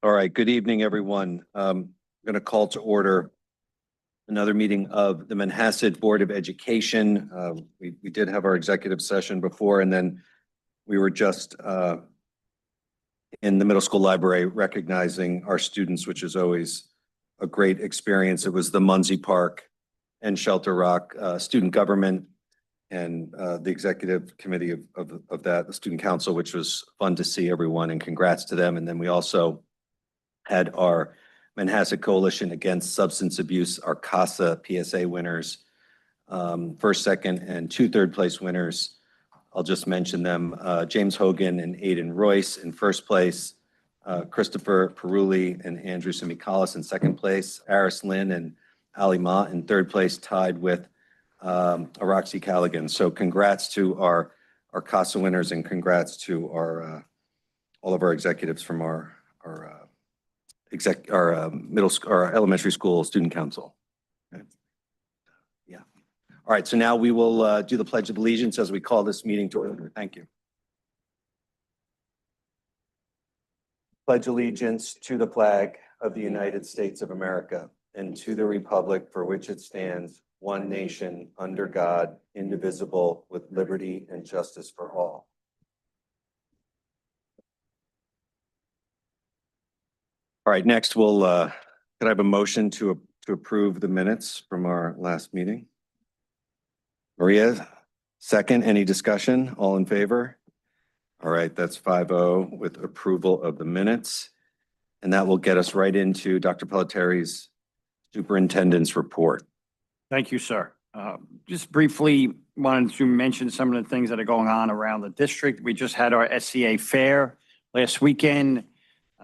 All right, good evening, everyone. I'm going to call to order another meeting of the Manhasset Board of Education. We did have our executive session before, and then we were just in the middle school library recognizing our students, which is always a great experience. It was the Muncie Park and Shelter Rock student government and the executive committee of that, the student council, which was fun to see everyone, and congrats to them. And then we also had our Manhasset Coalition Against Substance Abuse, our CASA PSA winners, first, second, and 2 third-place winners. I'll just mention them, James Hogan and Aiden Royce in first place, Christopher Peruli and Andrew Simikalis in second place, Aris Lynn and Ali Ma in third place, tied with Araxi Callaghan. So congrats to our CASA winners, and congrats to our all of our executives from our middle school, our elementary school student council. Okay. Yeah. All right. So now we will do the Pledge of Allegiance as we call this meeting to order. Thank you. Pledge allegiance to the flag of the United States of America and to the republic for which it stands, one nation, under God, indivisible, with liberty and justice for all. All right, next could I have a motion to approve the minutes from our last meeting? Maria, second. Any discussion? All in favor? All right, that's 5-0 with approval of the minutes. And that will get us right into Dr. Pellettieri's superintendent's report. Thank you, sir. Just briefly wanted to mention some of the things that are going on around the district. We just had our SCA fair last weekend.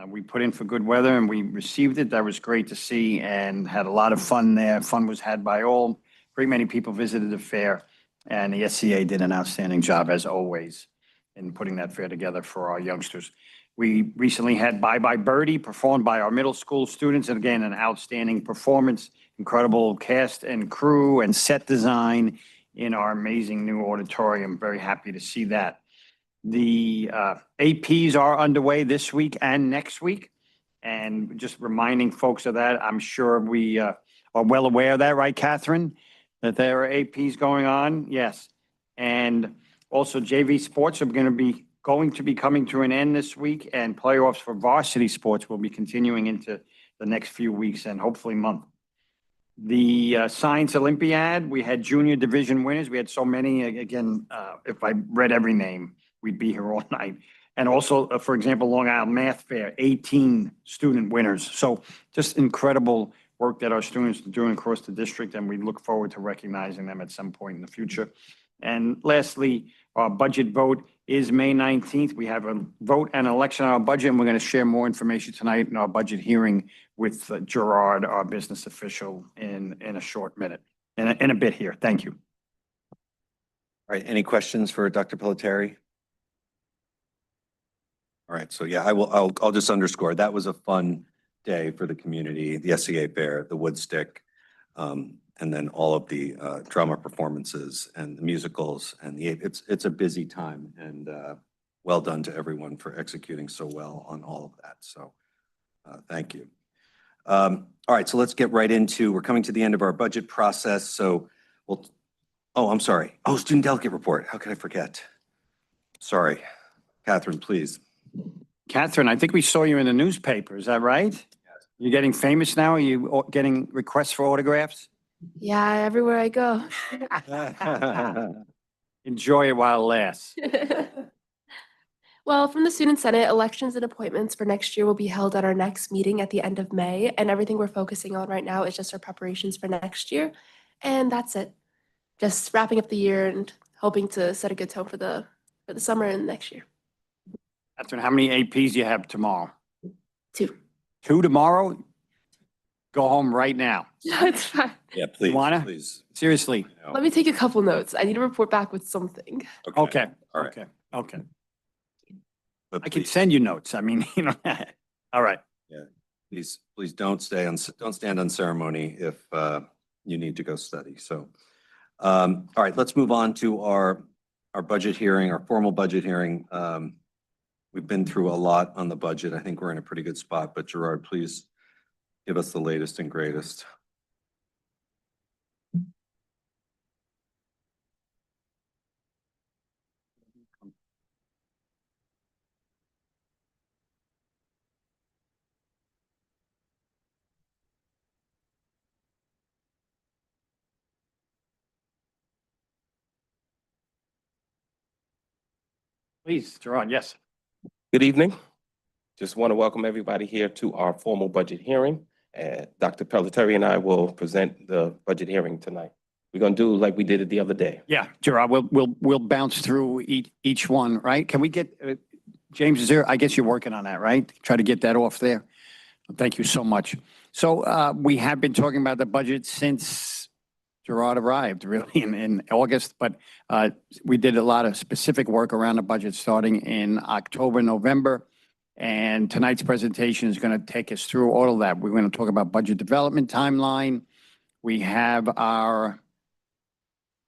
We put in for good weather and we received it. That was great to see and had a lot of fun there. Fun was had by all. Great many people visited the fair, and the SCA did an outstanding job, as always, in putting that fair together for our youngsters. We recently had Bye Bye Birdie performed by our middle school students, and again, an outstanding performance, incredible cast and crew and set design in our amazing new auditorium. Very happy to see that. The APs are underway this week and next week, and just reminding folks of that. I'm sure we are well aware of that, right, Catherine? That there are APs going on? Yes. And also JV sports are going to be coming to an end this week, and playoffs for varsity sports will be continuing into the next few weeks and hopefully month. The Science Olympiad, we had junior division winners. We had so many. Again, if I read every name, we'd be here all night. And also, for example, Long Island Math Fair, 18 student winners. So just incredible work that our students are doing across the district, and we look forward to recognizing them at some point in the future. And lastly, our budget vote is May 19th. We have a vote and election on our budget, and we're going to share more information tonight in our budget hearing with Gerard, our business official, in a short minute, in a bit here. Thank you. All right, any questions for Dr. Pellettieri? All right, so yeah, I'll just underscore that was a fun day for the community, the SCA Fair, the wood stick, and then all of the drama performances and the musicals, and it's a busy time, and well done to everyone for executing so well on all of that. So thank you. All right, so let's get right into, we're coming to the end of our budget process. So I'm sorry. Oh, student delegate report. How could I forget? Sorry. Catherine, please. Catherine, I think we saw you in the newspaper. Is that right? Yes. You're getting famous now? Are you getting requests for autographs? Yeah, everywhere I go. Enjoy it while it lasts. Well, from the Student Senate, elections and appointments for next year will be held at our next meeting at the end of May. And everything we're focusing on right now is just our preparations for next year. And that's it. Just wrapping up the year and hoping to set a good tone for the summer and next year. Catherine, how many APs do you have tomorrow? 2. 2 tomorrow? Go home right now. No, it's fine. Yeah, please. Wanna? Please. Seriously. Let me take a couple notes. I need to report back with something. Okay. All right. Okay. But I can please, send you notes. I mean, all right. yeah, please don't stand on ceremony if you need to go study. So, all right, let's move on to our budget hearing, our formal budget hearing. we've been through a lot on the budget. I think we're in a pretty good spot, but Gerard, please give us the latest and greatest. Please, Gerard, yes. Good evening. Just want to welcome everybody here to our formal budget hearing. Dr. Pelletieri and I will present the budget hearing tonight. We're going to do like we did it the other day. Yeah, Gerard, we'll bounce through each one, right? Can we get, James, is there, I guess you're working on that, right? Try to get that off there. Thank you so much. So we have been talking about the budget since Gerard arrived, really, in August, but we did a lot of specific work around the budget starting in October, November. And tonight's presentation is going to take us through all of that. We're going to talk about budget development timeline. We have our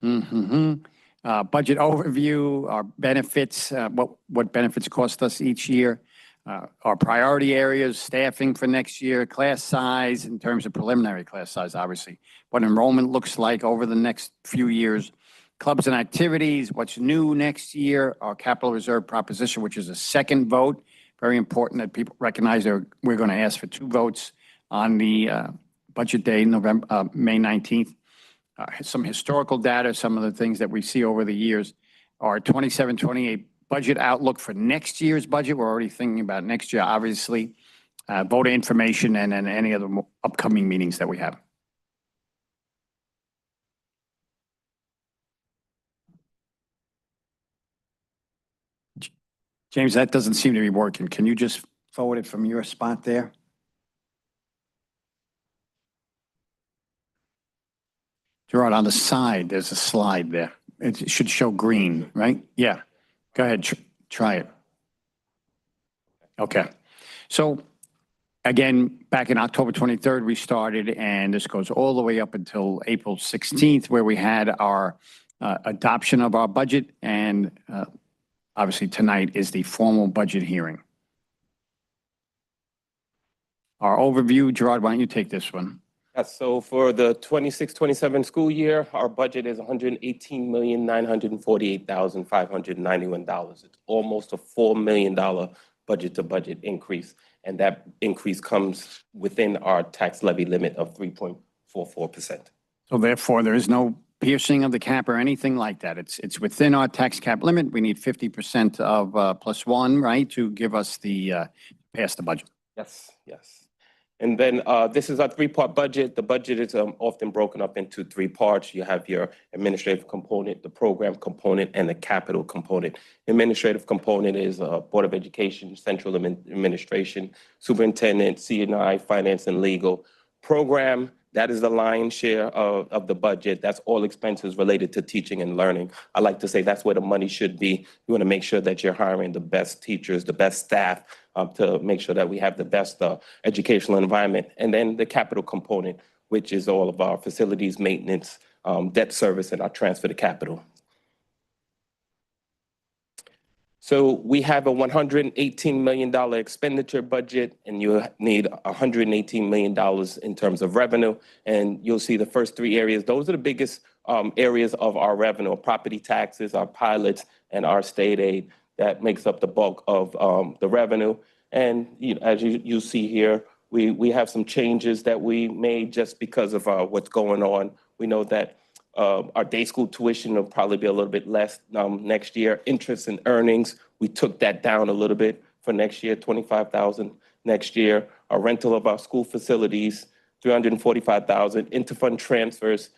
budget overview, our benefits, what benefits cost us each year, our priority areas, staffing for next year, class size in terms of preliminary class size, obviously, what enrollment looks like over the next few years, clubs and activities, what's new next year, our capital reserve proposition, which is a second vote. Very important that people recognize that we're going to ask for 2 votes on the budget day, May 19th. Some historical data, some of the things that we see over the years. Our 27-28 budget outlook for next year's budget. We're already thinking about next year, obviously. Voter information and then any other upcoming meetings that we have. James, that doesn't seem to be working. Can you just forward it from your spot there? Gerard, on the side, there's a slide there. It should show green, right? Yeah. Go ahead, try it. Okay. So again, back in October 23rd, we started, and this goes all the way up until April 16th, where we had our adoption of our budget. And obviously tonight is the formal budget hearing. Our overview, Gerard, why don't you take this one? So for the 26-27 school year, our budget is $118,948,591. It's almost a $4 million budget to budget increase. And that increase comes within our tax levy limit of 3.44%. So therefore, there is no piercing of the cap or anything like that. It's within our tax cap limit. We need 50% of +1, right, to give us the pass the budget. Yes, yes. And then this is our 3-part budget. The budget is often broken up into 3 parts. You have your administrative component, the program component, and the capital component. Administrative component is Board of Education, Central Administration, Superintendent, C&I, Finance, and Legal. Program, that is the lion's share of the budget. That's all expenses related to teaching and learning. I like to say that's where the money should be. You want to make sure that you're hiring the best teachers, the best staff, to make sure that we have the best educational environment. And then the capital component, which is all of our facilities, maintenance, debt service, and our transfer to capital. So we have a $118 million expenditure budget, and you need $118 million in terms of revenue. And you'll see the first 3 areas. Those are the biggest areas of our revenue: property taxes, our pilots, and our state aid. That makes up the bulk of the revenue. And as you see here, we have some changes that we made just because of what's going on. We know that our day school tuition will probably be a little bit less next year. Interest and earnings, we took that down a little bit for next year, $25,000 next year. Our rental of our school facilities, $345,000. Interfund transfers,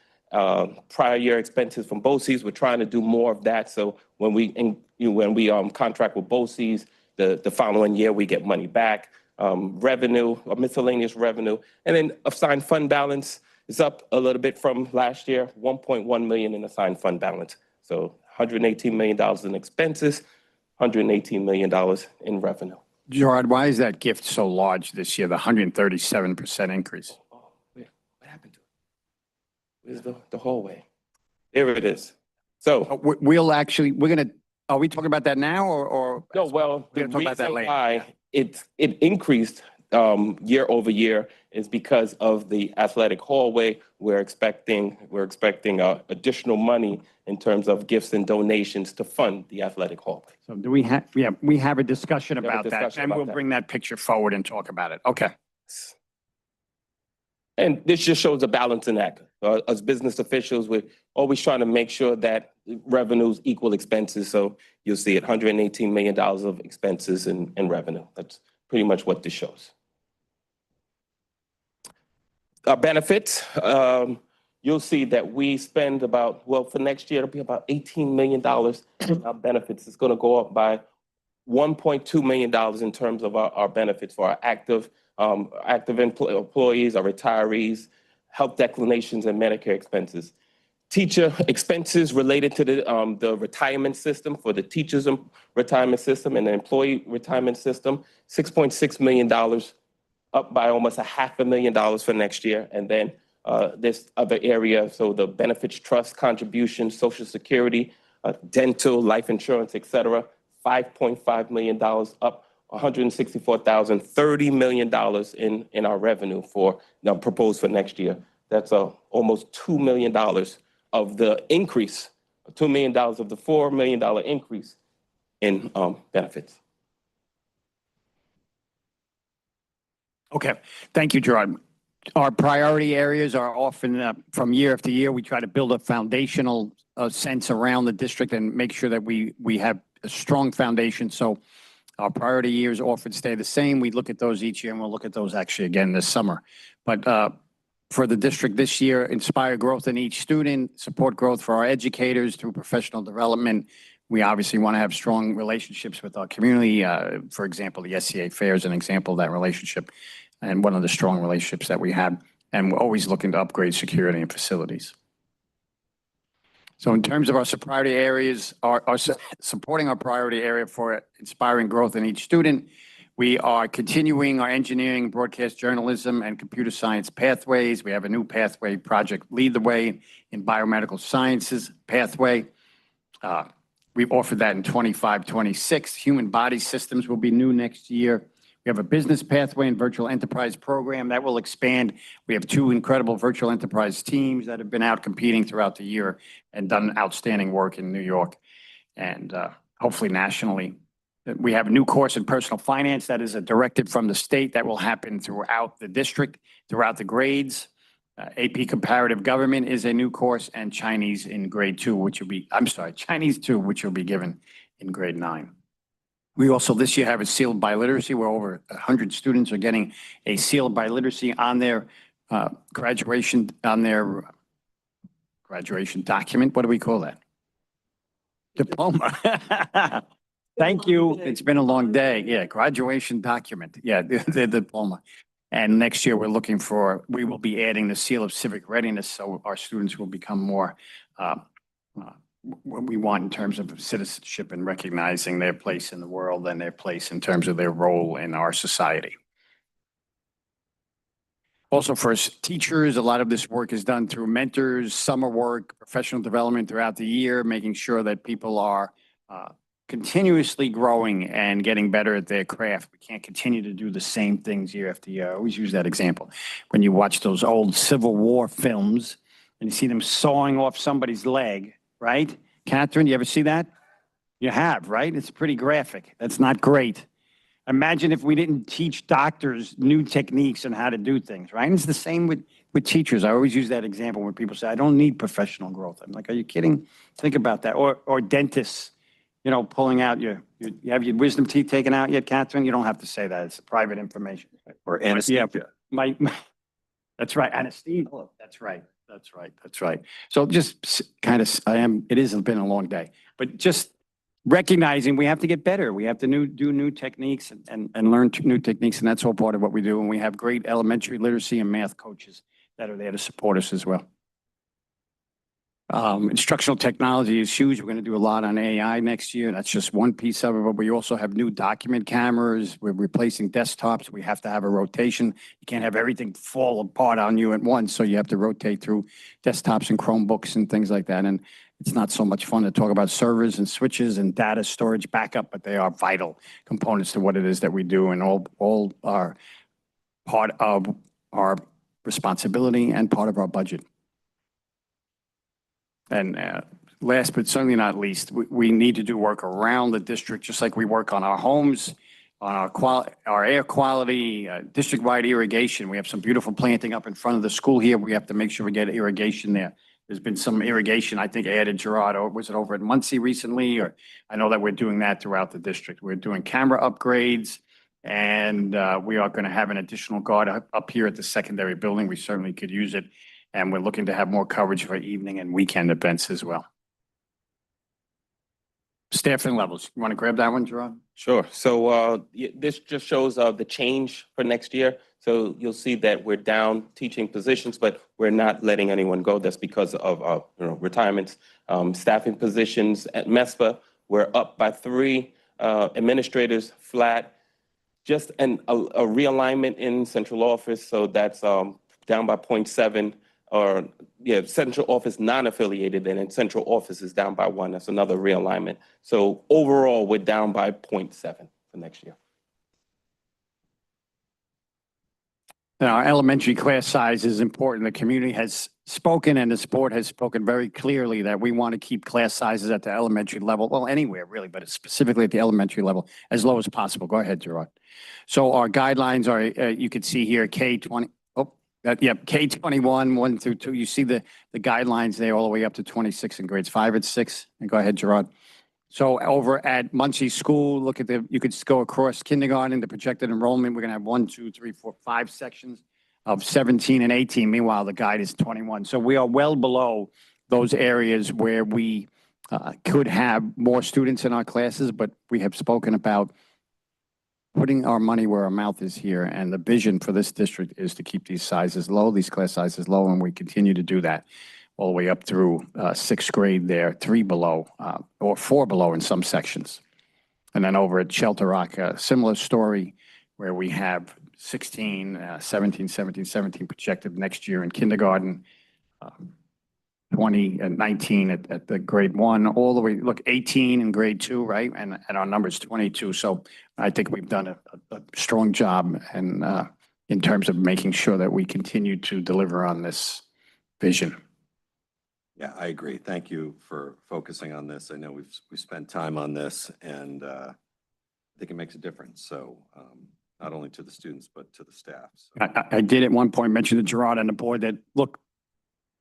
prior year expenses from BOCES. We're trying to do more of that. So when we contract with BOCES, the following year we get money back. Revenue, miscellaneous revenue, and then assigned fund balance is up a little bit from last year, 1.1 million in assigned fund balance. So $118 million in expenses, $118 million in revenue. Gerard, why is that gift so large this year, the 137% increase? Oh, what happened to it? Where's the hallway? There it is. So we're going to Are we talking about that now or? No, well, We're the gonna talk about that reason later. why it increased year over year is because of the athletic hallway. We're expecting additional money in terms of gifts and donations to fund the athletic hallway. So do we have, yeah, we have a discussion We have a about that discussion and about we'll that. bring that picture forward and talk about it. Okay. And this just shows a balancing act. As business officials, we're always trying to make sure that revenues equal expenses. So you'll see it, $118 million of expenses and revenue. That's pretty much what this shows. Our benefits, you'll see that we spend about, well, for next year, it'll be about $18 million in our benefits. It's going to go up by $1.2 million in terms of our benefits for our active employees, our retirees, health declinations, and Medicare expenses. Teacher expenses related to the retirement system for the teachers' retirement system and the employee retirement system, $6.6 million, up by almost $500,000 for next year. And then this other area, so the benefits trust contributions, Social Security, dental, life insurance, et cetera, $5.5 million, up $164,000, $30 million in our revenue for now proposed for next year. That's almost $2 million of the increase, $2 million of the $4 million increase in benefits. Okay. Thank you, Gerard. Our priority areas are often from year after year. We try to build a foundational sense around the district and make sure that we have a strong foundation. So our priority years often stay the same. We look at those each year and we'll look at those actually again this summer. But for the district this year, inspire growth in each student, support growth for our educators through professional development. We obviously want to have strong relationships with our community. For example, the SCA Fair is an example of that relationship and one of the strong relationships that we have. And we're always looking to upgrade security and facilities. So in terms of our priority areas, supporting our priority area for inspiring growth in each student, we are continuing our engineering, broadcast journalism, and computer science pathways. We have a new pathway project, Lead the Way in Biomedical Sciences pathway. We've offered that in 25, 26. Human body systems will be new next year. We have a business pathway and virtual enterprise program that will expand. We have 2 incredible virtual enterprise teams that have been out competing throughout the year and done outstanding work in New York and hopefully nationally. We have a new course in personal finance that is a directive from the state that will happen throughout the district, throughout the grades. AP Comparative Government is a new course, and Chinese in grade 2, which will be, Chinese 2, which will be given in grade 9. We also this year have a sealed biliteracy where over 100 students are getting a sealed biliteracy on their graduation document. What do we call that? Diploma. Thank you. It's been a long day. Yeah, graduation document. Yeah, the diploma. And next year we will be adding the seal of civic readiness so our students will become more what we want in terms of citizenship and recognizing their place in the world and their place in terms of their role in our society. Also for teachers, a lot of this work is done through mentors, summer work, professional development throughout the year, making sure that people are continuously growing and getting better at their craft. We can't continue to do the same things year after year. I always use that example. When you watch those old Civil War films and you see them sawing off somebody's leg, right? Catherine, you ever see that? You have, right? It's pretty graphic. That's not great. Imagine if we didn't teach doctors new techniques on how to do things, right? And it's the same with teachers. I always use that example when people say, I don't need professional growth. I'm like, are you kidding? Think about that. Or dentists, you know, pulling out you have your wisdom teeth taken out yet, Catherine? You don't have to say that. It's private information. Or anesthesia. Yeah, that's right. Anesthesia. Oh, that's right. That's right. So just kind of, it has been a long day, but just recognizing we have to get better. We have to do new techniques and learn new techniques. And that's all part of what we do. And we have great elementary literacy and math coaches that are there to support us as well. Instructional technology is huge. We're going to do a lot on AI next year. That's just one piece of it, but we also have new document cameras. We're replacing desktops. We have to have a rotation. You can't have everything fall apart on you at once, so you have to rotate through desktops and Chromebooks and things like that. And it's not so much fun to talk about servers and switches and data storage backup, but they are vital components to what it is that we do, and all are part of our responsibility and part of our budget. And last but certainly not least, we need to do work around the district, just like we work on our homes, on our air quality, district-wide irrigation. We have some beautiful planting up in front of the school here. We have to make sure we get irrigation there. There's been some irrigation, I think, added, Gerard, or was it over at Muncie recently? Or I know that we're doing that throughout the district. We're doing camera upgrades, and we are going to have an additional guard up here at the secondary building. We certainly could use it. And we're looking to have more coverage for evening and weekend events as well. Staffing levels. You want to grab that one, Gerard? Sure. So this just shows the change for next year. So you'll see that we're down teaching positions, but we're not letting anyone go. That's because of retirements. Staffing positions at MESPA, we're up by 3. Administrators flat. Just a realignment in central office. So that's down by 0.7. Or central office non-affiliated, and in central office is down by 1. That's another realignment. So overall, we're down by 0.7 for next year. Now, our elementary class size is important. The community has spoken, and the board has spoken very clearly that we want to keep class sizes at the elementary level, well, anywhere really, but specifically at the elementary level, as low as possible. Go ahead, Gerard. So our guidelines are, you can see here, K-20. K-21, 1 through 2. You see the guidelines there all the way up to 26 in grades 5 and 6. And go ahead, Gerard. So over at Muncie School, look at you could go across kindergarten, the projected enrollment. We're going to have 1, 2, 3, 4, 5 sections of 17 and 18. Meanwhile, the guide is 21. So we are well below those areas where we could have more students in our classes, but we have spoken about putting our money where our mouth is here, and the vision for this district is to keep these sizes low, these class sizes low, and we continue to do that all the way up through 6th grade there, 3 below, or 4 below in some sections. And then over at Shelter Rock, a similar story where we have 17 projected next year in kindergarten, 20 and 19 at the grade 1, all the way, look, 18 in grade 2, right? And our number's 22. So I think we've done a strong job and in terms of making sure that we continue to deliver on this vision. Yeah, I agree. Thank you for focusing on this. I know we've spent time on this, and I think it makes a difference. So not only to the students, but to the staff. So. I did at one point mention to Gerard and the board that, look,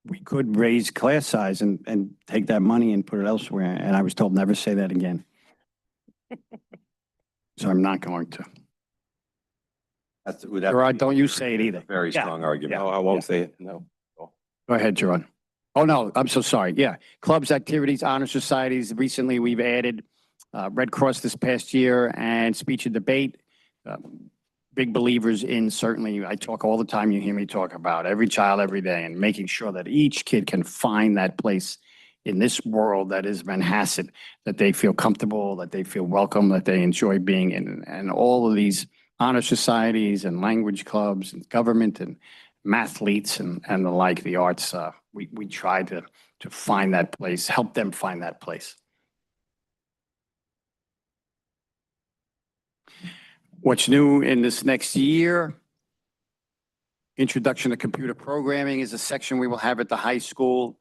we could raise class size and take that money and put it elsewhere. And I was told never say that again. So I'm not going to. Gerard, don't you say it either. Very strong argument. No, I won't say it. No. Go ahead, Gerard. Oh, no, I'm so sorry. Yeah. Clubs, activities, honor societies. Recently, we've added Red Cross this past year and speech and debate. Big believers in, certainly, I talk all the time, you hear me talk about every child every day, and making sure that each kid can find that place in this world that is Manhasset, that they feel comfortable, that they feel welcome, that they enjoy being in. And all of these honor societies and language clubs and government and mathletes and the like, the arts, we try to find that place, help them find that place. What's new in this next year? Introduction to computer programming is a section we will have at the high school.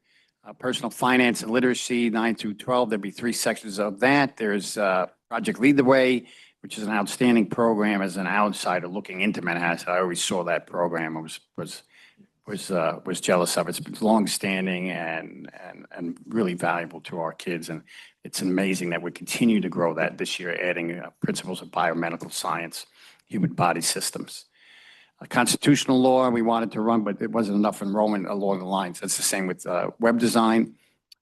Personal finance and literacy, 9 through 12. There'll be 3 sections of that. There's Project Lead the Way, which is an outstanding program as an outsider looking into Manhasset. I always saw that program. I was jealous of it. It's been longstanding and really valuable to our kids. And it's amazing that we continue to grow that this year, adding principles of biomedical science, human body systems. Constitutional law we wanted to run, but it wasn't enough enrollment along the lines. That's the same with web design.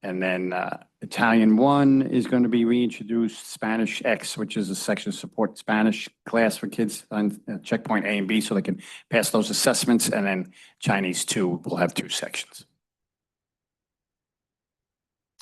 And then Italian 1 is going to be reintroduced. Spanish X, which is a section support Spanish class for kids on checkpoint A and B so they can pass those assessments. And then Chinese 2 will have 2 sections.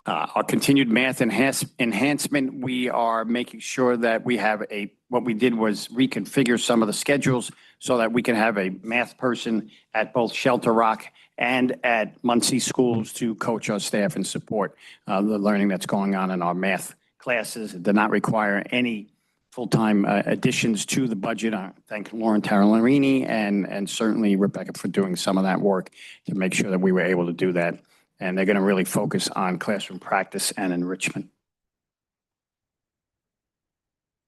Our continued math enhancement, we are making sure that we have what we did was reconfigure some of the schedules so that we can have a math person at both Shelter Rock and at Muncie schools to coach our staff and support the learning that's going on in our math classes. It did not require any full-time additions to the budget. I thank Lauren Tarallarini and certainly Rebecca for doing some of that work to make sure that we were able to do that. And they're going to really focus on classroom practice and enrichment.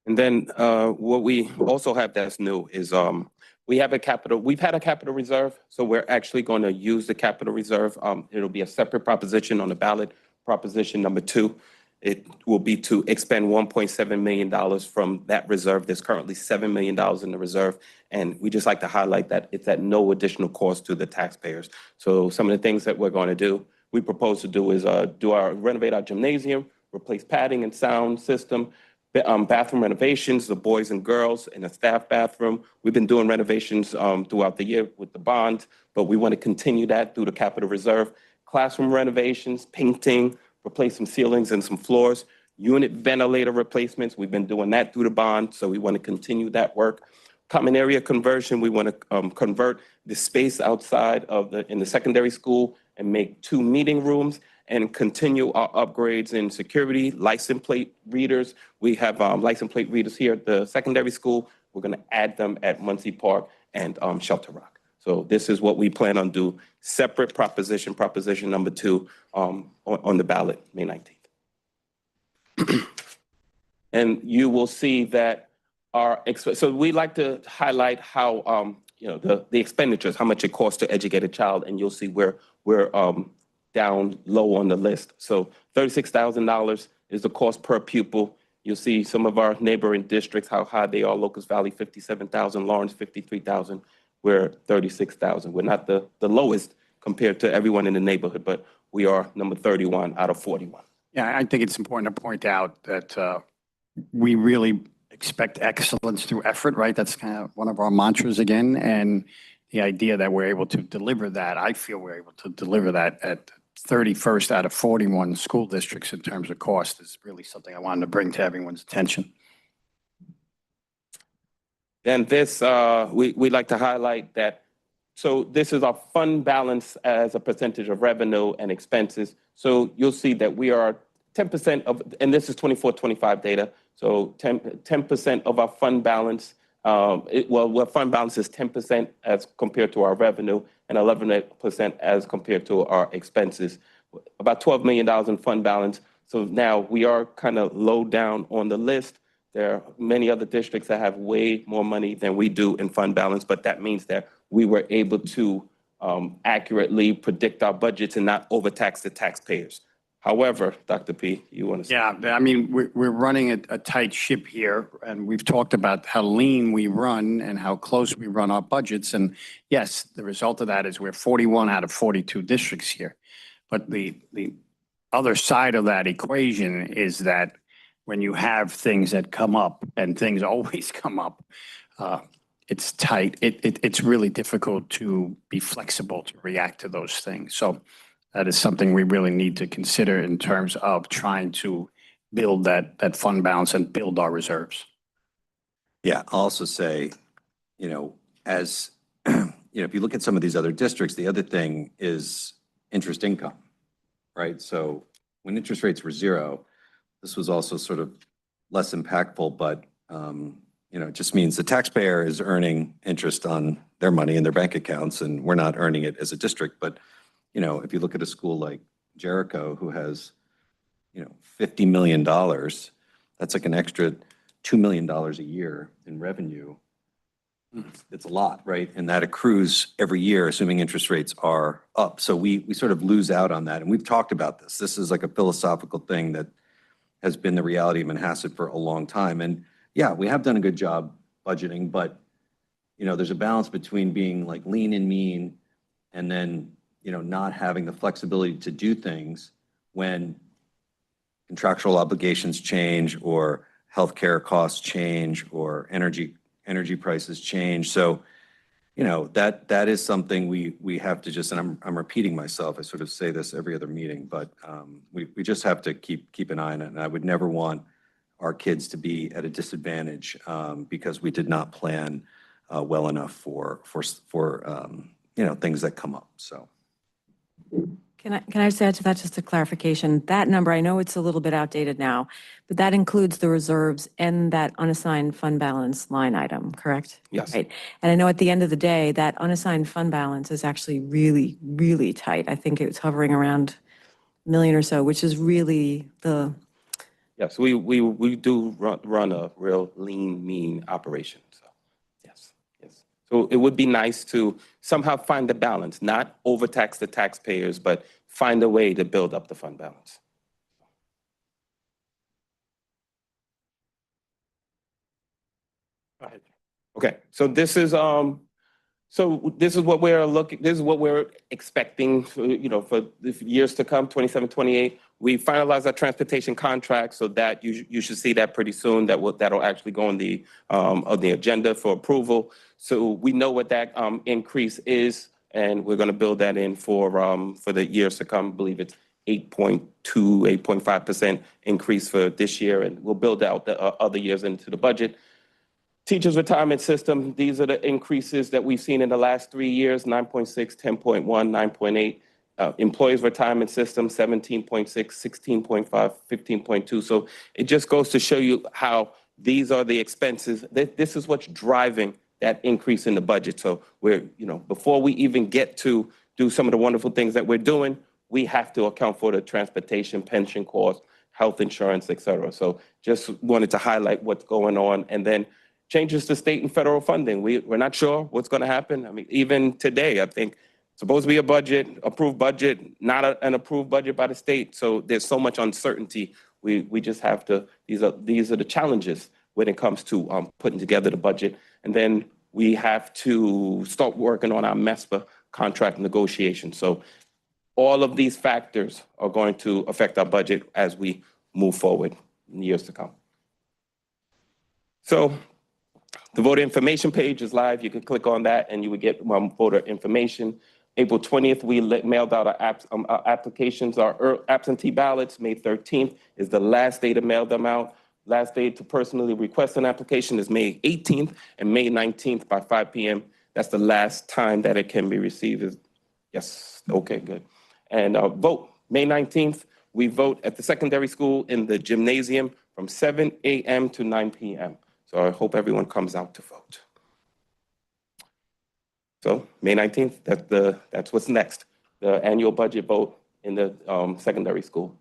And then what we also have that's new is we've had a capital reserve, so we're actually going to use the capital reserve. It'll be a separate proposition on the ballot, proposition number 2. It will be to expend $1.7 million from that reserve. There's currently $7 million in the reserve, and we just like to highlight that it's at no additional cost to the taxpayers. So some of the things that we're going to do, we propose to do is renovate our gymnasium, replace padding and sound system, bathroom renovations, the boys and girls in a staff bathroom. We've been doing renovations throughout the year with the bond, but we want to continue that through the capital reserve. Classroom renovations, painting, replace some ceilings and some floors, unit ventilator replacements. We've been doing that through the bond, so we want to continue that work. Common area conversion, we want to convert the space outside in the secondary school and make 2 meeting rooms and continue our upgrades in security, license plate readers. We have license plate readers here at the secondary school. We're going to add them at Muncie Park and Shelter Rock. So this is what we plan on do. Separate proposition number 2 on the ballot, May 19th. And you will see that so we like to highlight how, the expenditures, how much it costs to educate a child, and you'll see we're down low on the list. So $36,000 is the cost per pupil. You'll see some of our neighboring districts, how high they are. Locust Valley, $57,000, Lawrence, $53,000. We're $36,000. We're not the lowest compared to everyone in the neighborhood, but we are number 31 out of 41. Yeah, I think it's important to point out that we really expect excellence through effort, right? That's kind of one of our mantras again. And the idea that we're able to deliver that, I feel we're able to deliver that at 31st out of 41 school districts in terms of cost is really something I wanted to bring to everyone's attention. Then this, we like to highlight that. So this is our fund balance as a percentage of revenue and expenses. So you'll see that we are 10% of, and this is 24-25 data. So 10% of our fund balance, fund balance is 10% as compared to our revenue and 11% as compared to our expenses. About $12 million in fund balance. So now we are kind of low down on the list. There are many other districts that have way more money than we do in fund balance, but that means that we were able to accurately predict our budgets and not overtax the taxpayers. However, Dr. P, you want to say? Yeah, I mean, we're running a tight ship here, and we've talked about how lean we run and how close we run our budgets. And yes, the result of that is we're 41 out of 42 districts here. But the other side of that equation is that when you have things that come up, and things always come up, it's tight. It's really difficult to be flexible to react to those things. So that is something we really need to consider in terms of trying to build that fund balance and build our reserves. Yeah, I'll also say, as, if you look at some of these other districts, the other thing is interest income, right? So when interest rates were 0, this was also sort of less impactful, but, it just means the taxpayer is earning interest on their money in their bank accounts, and we're not earning it as a district. But, if you look at a school like Jericho, who has, $50 million, that's like an extra $2 million a year in revenue. It's a lot, right? And that accrues every year, assuming interest rates are up. So we sort of lose out on that. And we've talked about this. This is like a philosophical thing that has been the reality of Manhasset for a long time. And yeah, we have done a good job budgeting, but, there's a balance between being like lean and mean and then, not having the flexibility to do things when contractual obligations change or healthcare costs change or energy prices change. So, you know, that is something we have to just, and I'm repeating myself, I sort of say this every other meeting, but we just have to keep an eye on it. And I would never want our kids to be at a disadvantage because we did not plan well enough for you know, things that come up, so. Can I just add to that, just a clarification? That number, I know it's a little bit outdated now, but that includes the reserves and that unassigned fund balance line item, correct? Yes. Right. And I know at the end of the day, that unassigned fund balance is actually really, really tight. I think it's hovering around $1 million or so, which is really the, Yes, we do run a real lean, mean operation. So, yes, yes. So it would be nice to somehow find the balance, not overtax the taxpayers, but find a way to build up the fund balance. Go ahead. Okay, so this is what we're looking, this is what we're expecting for, you know, for the years to come, 27, 28. We finalized our transportation contract, so that you should see that pretty soon. That'll actually go on the agenda for approval. So we know what that increase is, and we're going to build that in for the years to come. I believe it's 8.2, 8.5% increase for this year, and we'll build out the other years into the budget. Teachers' retirement system, these are the increases that we've seen in the last 3 years, 9.6, 10.1, 9.8. Employees' retirement system, 17.6, 16.5, 15.2. So it just goes to show you how these are the expenses. This is what's driving that increase in the budget. So we're, you know, before we even get to do some of the wonderful things that we're doing, we have to account for the transportation, pension costs, health insurance, et cetera. So just wanted to highlight what's going on. And then changes to state and federal funding. We're not sure what's going to happen. I mean, even today, I think supposed to be a budget, approved budget, not an approved budget by the state. So there's so much uncertainty. We just have to, these are the challenges when it comes to putting together the budget. And then we have to start working on our MESPA contract negotiation. So all of these factors are going to affect our budget as we move forward in years to come. So the voter information page is live. You can click on that and you would get voter information. April 20th, we mailed out our applications, our absentee ballots. May 13th is the last day to mail them out. Last day to personally request an application is May 18th, and May 19th by 5 p.m. That's the last time that it can be received. Yes, okay, good. And vote, May 19th, we vote at the secondary school in the gymnasium from 7 a.m. to 9 p.m. So I hope everyone comes out to vote. So May 19th, that's what's next, the annual budget vote in the secondary school.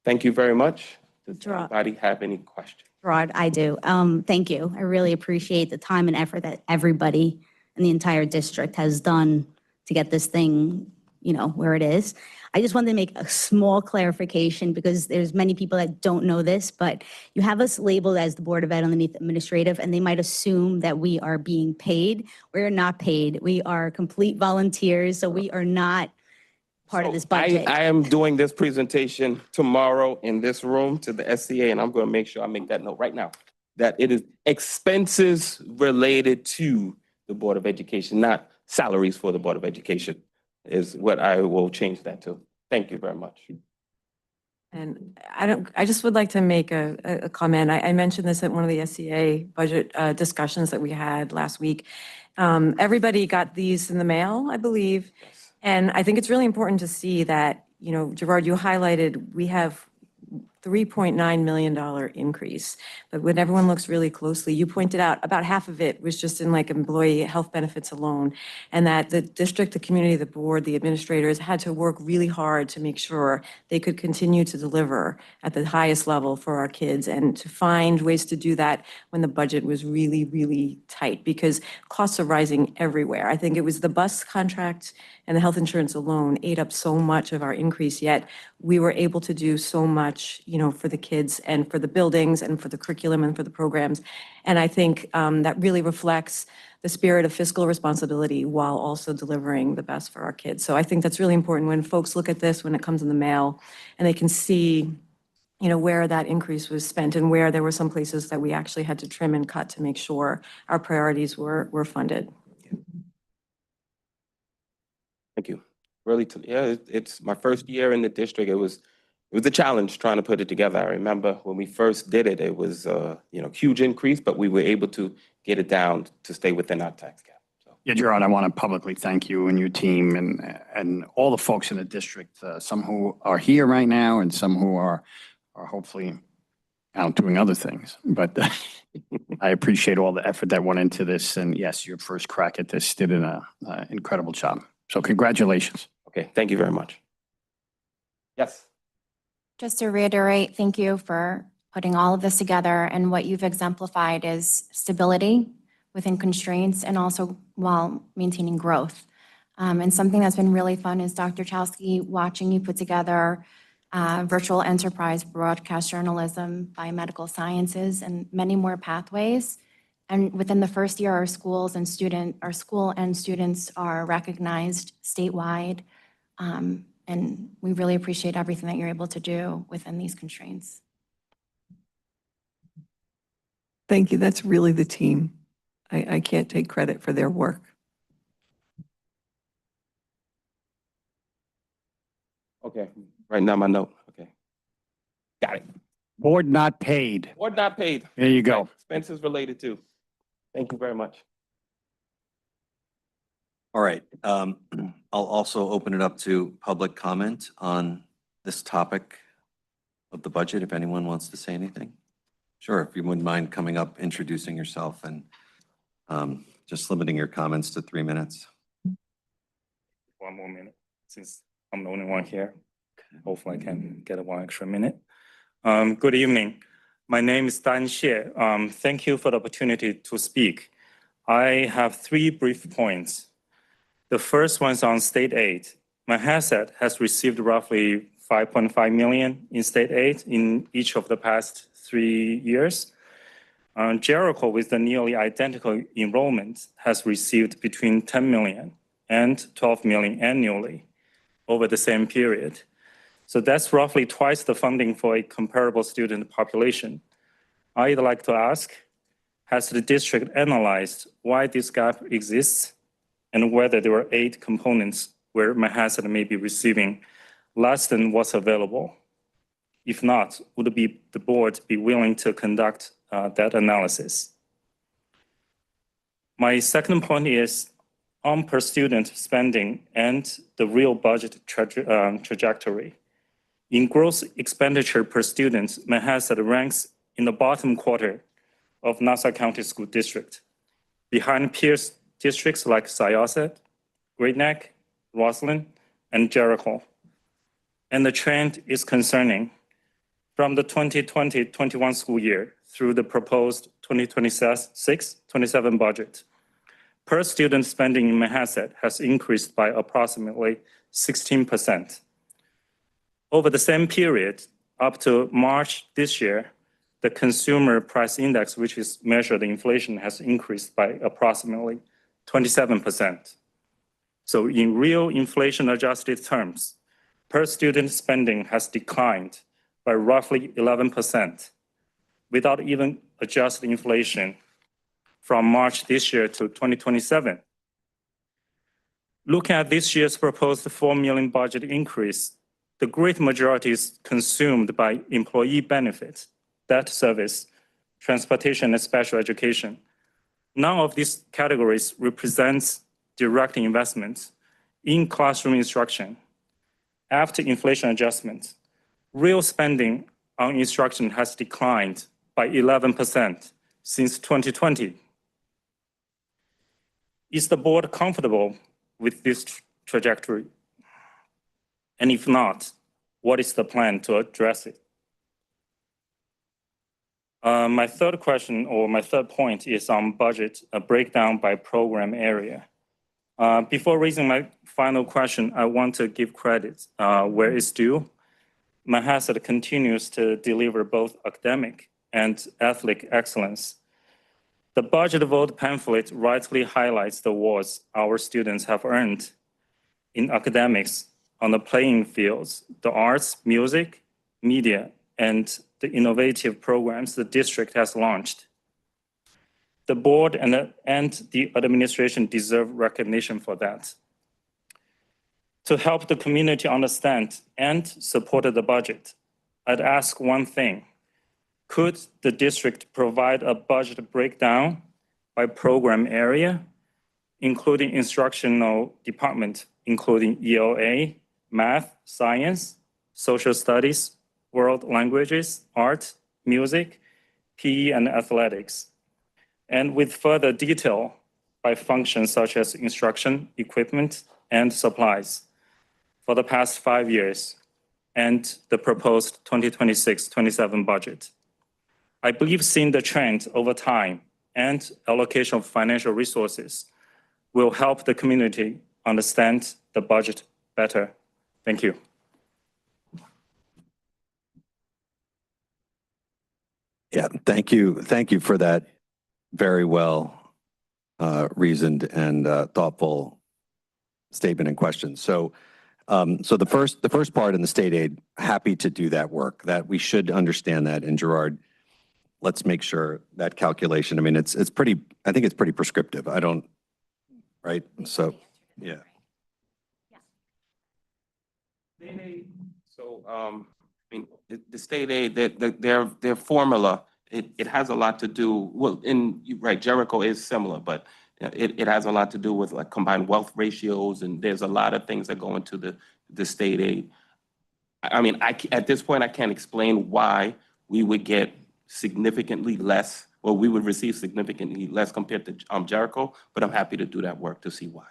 Thank you very much. Does anybody have any questions? Gerard, I do. Thank you. I really appreciate the time and effort that everybody in the entire district has done to get this thing, you know, where it is. I just wanted to make a small clarification because there's many people that don't know this, but you have us labeled as the Board of Ed underneath administrative, and they might assume that we are being paid. We're not paid. We are complete volunteers, so we are not part of this budget. I am doing this presentation tomorrow in this room to the SCA, and I'm going to make sure I make that note right now, that it is expenses related to the Board of Education, not salaries for the Board of Education, is what I will change that to. Thank you very much. and I just would like to make a comment. I mentioned this at one of the SCA budget discussions that we had last week. Everybody got these in the mail, I believe. Yes. And I think it's really important to see that, you know, Gerard, you highlighted, we have $3.9 million increase. But when everyone looks really closely, you pointed out about half of it was just in like employee health benefits alone. And that the district, the community, the board, the administrators had to work really hard to make sure they could continue to deliver at the highest level for our kids and to find ways to do that when the budget was really, really tight because costs are rising everywhere. I think it was the bus contract and the health insurance alone ate up so much of our increase, yet we were able to do so much, you know, for the kids and for the buildings and for the curriculum and for the programs. And I think that really reflects the spirit of fiscal responsibility while also delivering the best for our kids. So I think that's really important when folks look at this, when it comes in the mail, and they can see, where that increase was spent and where there were some places that we actually had to trim and cut to make sure our priorities were funded. Thank you. Really, it's my first year in the district. It was a challenge trying to put it together. I remember when we first did it, it was huge increase, but we were able to get it down to stay within our tax cap. So. Yeah, Gerard, I want to publicly thank you and your team and all the folks in the district, some who are here right now and some who are hopefully out doing other things. But I appreciate all the effort that went into this. And yes, your first crack at this did an incredible job. So congratulations. Okay, thank you very much. Yes. Just to reiterate, thank you for putting all of this together, and what you've exemplified is stability within constraints and also while maintaining growth. And something that's been really fun is Dr. Chowsky, watching you put together virtual enterprise, broadcast journalism, biomedical sciences, and many more pathways. And within the first year, our school and students are recognized statewide. And we really appreciate everything that you're able to do within these constraints. Thank you. That's really the team. I can't take credit for their work. Okay, right now my note. Okay. Got it. Board not paid. Board not paid. There you go. Expenses related to. Thank you very much. All right. I'll also open it up to public comment on this topic of the budget, if anyone wants to say anything. Sure, if you wouldn't mind coming up, introducing yourself, and just limiting your comments to 3 minutes. One more minute, since I'm the only one here. Hopefully I can get 1 extra minute. Good evening. My name is Dan Xie. Thank you for the opportunity to speak. I have 3 brief points. The first one's on state aid. Manhasset has received roughly $5.5 million in state aid in each of the past 3 years. Jericho, with the nearly identical enrollment, has received between $10 million and $12 million annually over the same period. So that's roughly twice the funding for a comparable student population. I'd like to ask, has the district analyzed why this gap exists and whether there are 8 components where Manhasset may be receiving less than what's available? If not, would the board be willing to conduct that analysis? My second point is on per student spending and the real budget trajectory. In gross expenditure per student, Manhasset ranks in the bottom quarter of Nassau County School District, behind peer districts like Syosset, Great Neck, Roslyn, and Jericho. And the trend is concerning. From the 2020-21 school year through the proposed 2026-27 budget, per student spending in Manhasset has increased by approximately 16%. Over the same period, up to March this year, the consumer price index, which is measured inflation, has increased by approximately 27%. So in real inflation adjusted terms, per student spending has declined by roughly 11% without even adjusting inflation from March this year to 2027. Looking at this year's proposed $4 million budget increase, the great majority is consumed by employee benefits, debt service, transportation, and special education. None of these categories represents direct investments in classroom instruction. After inflation adjustments, real spending on instruction has declined by 11% since 2020. Is the board comfortable with this trajectory? And if not, what is the plan to address it? My third question, or my third point, is on budget, a breakdown by program area. Before raising my final question, I want to give credit where it's due. Manhasset continues to deliver both academic and athletic excellence. The budget vote pamphlet rightly highlights the awards our students have earned in academics on the playing fields, the arts, music, media, and the innovative programs the district has launched. The board and the administration deserve recognition for that. To help the community understand and support the budget, I'd ask one thing. Could the district provide a budget breakdown by program area, including instructional department, including ELA, math, science, social studies, world languages, art, music, PE, and athletics, and with further detail by functions such as instruction, equipment, and supplies for the past 5 years and the proposed 2026-27 budget. I believe seeing the trend over time and allocation of financial resources will help the community understand the budget better. Thank you. Yeah, thank you. Thank you for that very well reasoned and thoughtful statement and question. So the first part in the state aid, happy to do that work, that we should understand that. And Gerard, let's make sure that calculation, I mean, it's pretty, I think it's pretty prescriptive. I don't, right? So, yeah. So, I mean, the state aid, their formula, it has a lot to do, well, right, Jericho is similar, but it has a lot to do with like combined wealth ratios, and there's a lot of things that go into the state aid. I mean, at this point, I can't explain why we would get significantly less, or we would receive significantly less compared to Jericho, but I'm happy to do that work to see why.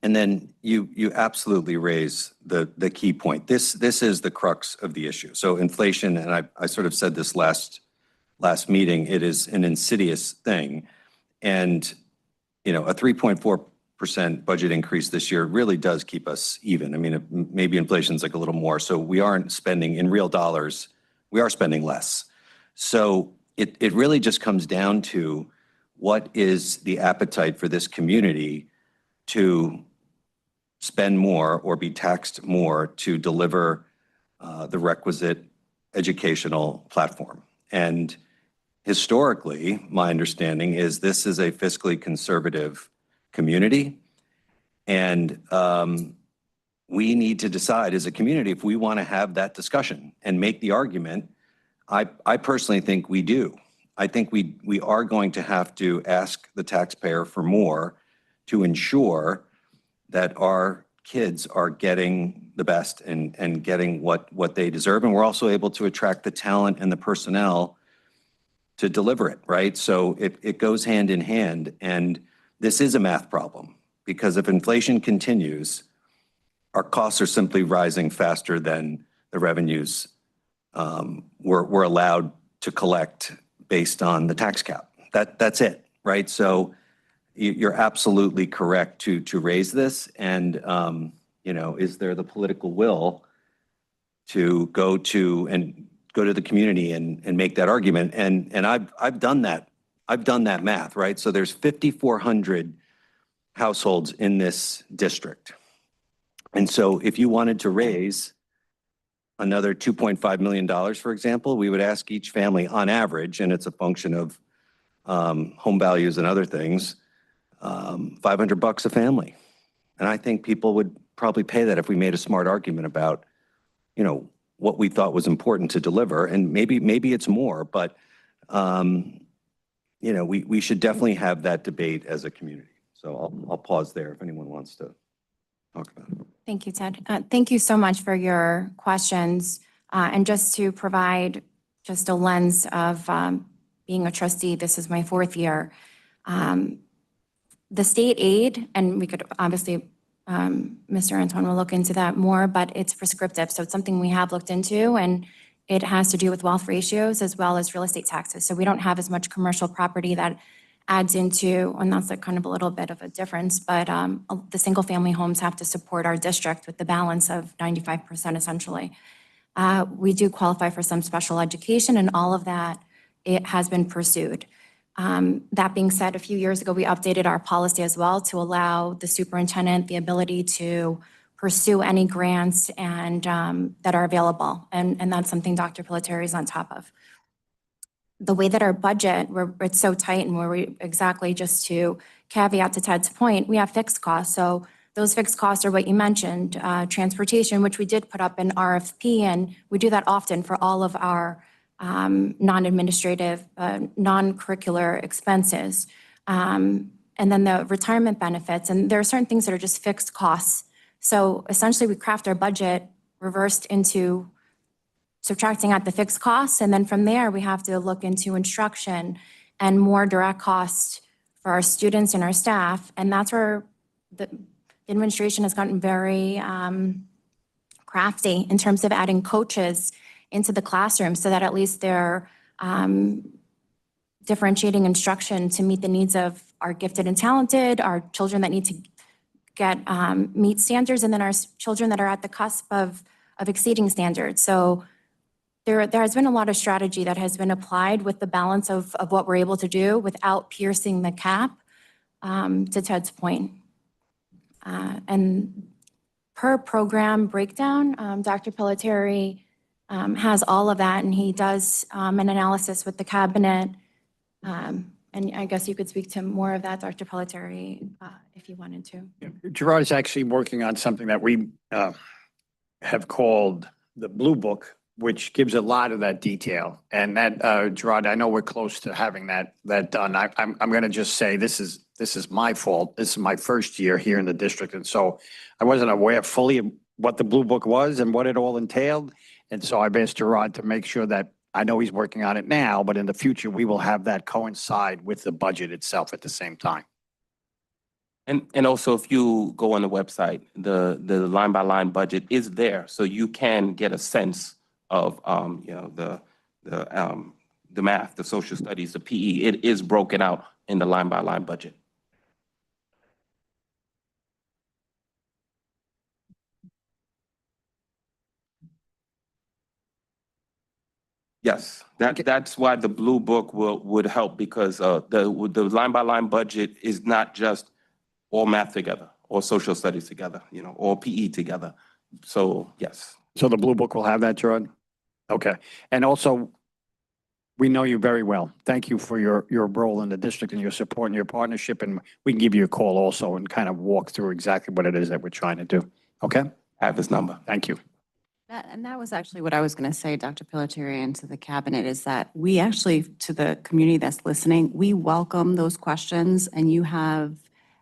And then you absolutely raise the key point. This is the crux of the issue. So inflation, and I sort of said this last meeting, it is an insidious thing. And, you know, a 3.4% budget increase this year really does keep us even. I mean, maybe inflation's like a little more. So we aren't spending in real dollars, we are spending less. So it really just comes down to what is the appetite for this community to spend more or be taxed more to deliver the requisite educational platform. And historically, my understanding is this is a fiscally conservative community. And we need to decide as a community if we want to have that discussion and make the argument. I personally think we do. I think we are going to have to ask the taxpayer for more to ensure that our kids are getting the best and getting what they deserve. And we're also able to attract the talent and the personnel to deliver it, right? So it goes hand in hand. And this is a math problem because if inflation continues, our costs are simply rising faster than the revenues we're allowed to collect based on the tax cap. That's it, right? So you're absolutely correct to raise this. And, you know, is there the political will to go to the community and make that argument? And I've done that. I've done that math, right? So there's 5,400 households in this district. And so if you wanted to raise another $2.5 million, for example, we would ask each family on average, and it's a function of home values and other things, $500 a family. And I think people would probably pay that if we made a smart argument about, you know, what we thought was important to deliver. And maybe it's more, but, you know, we should definitely have that debate as a community. So I'll pause there if anyone wants to talk about it. Thank you, Ted. Thank you so much for your questions. And just to provide just a lens of being a trustee, this is my 4th year. The state aid, and we could obviously, Mr. Antoine will look into that more, but it's prescriptive. So it's something we have looked into, and it has to do with wealth ratios as well as real estate taxes. So we don't have as much commercial property that adds into, and that's like kind of a little bit of a difference, but the single family homes have to support our district with the balance of 95% essentially. We do qualify for some special education, and all of that, it has been pursued. That being said, a few years ago, we updated our policy as well to allow the superintendent the ability to pursue any grants and that are available. And that's something Dr. Pelletieri is on top of. The way that our budget, it's so tight and where we exactly, just to caveat to Ted's point, we have fixed costs. So those fixed costs are what you mentioned, transportation, which we did put up in RFP, and we do that often for all of our non-administrative, non-curricular expenses. And then the retirement benefits, and there are certain things that are just fixed costs. So essentially, we craft our budget reversed into subtracting out the fixed costs, and then from there, we have to look into instruction and more direct costs for our students and our staff, and that's where the administration has gotten very crafty in terms of adding coaches into the classroom so that at least they're differentiating instruction to meet the needs of our gifted and talented, our children that need to get meet standards, and then our children that are at the cusp of exceeding standards. So there has been a lot of strategy that has been applied with the balance of what we're able to do without piercing the cap, to Ted's point. And per program breakdown, Dr. Pelletieri has all of that, and he does an analysis with the cabinet. And I guess you could speak to more of that, Dr. Pelletieri, if you wanted to. Gerard is actually working on something that we have called the Blue Book, which gives a lot of that detail. And that, Gerard, I know we're close to having that done. I'm going to just say this is my fault. This is my first year here in the district. And so I wasn't aware fully of what the Blue Book was and what it all entailed. And so I've asked Gerard to make sure that, I know he's working on it now, but in the future, we will have that coincide with the budget itself at the same time. And also, if you go on the website, the line by line budget is there, so you can get a sense of the math, the social studies, the PE. It is broken out in the line by line budget. Yes, that's why the Blue Book would help, because the line by line budget is not just all math together, or social studies together, or PE together. So yes. So the Blue Book will have that, Gerard? Okay. And also, we know you very well. Thank you for your role in the district and your support and your partnership. And we can give you a call also and kind of walk through exactly what it is that we're trying to do. Okay? I have his number. Thank you. That was actually what I was going to say, Dr. Pelletieri, and to the cabinet, is that we actually, to the community that's listening, we welcome those questions, and you have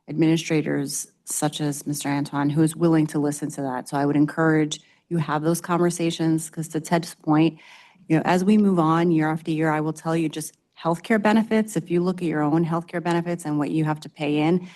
administrators such as Mr. Anton who is willing to listen to that. So I would encourage you have those conversations, because to Ted's point, as we move on year after year, I will tell you just healthcare benefits. If you look at your own healthcare benefits and what you have to pay in,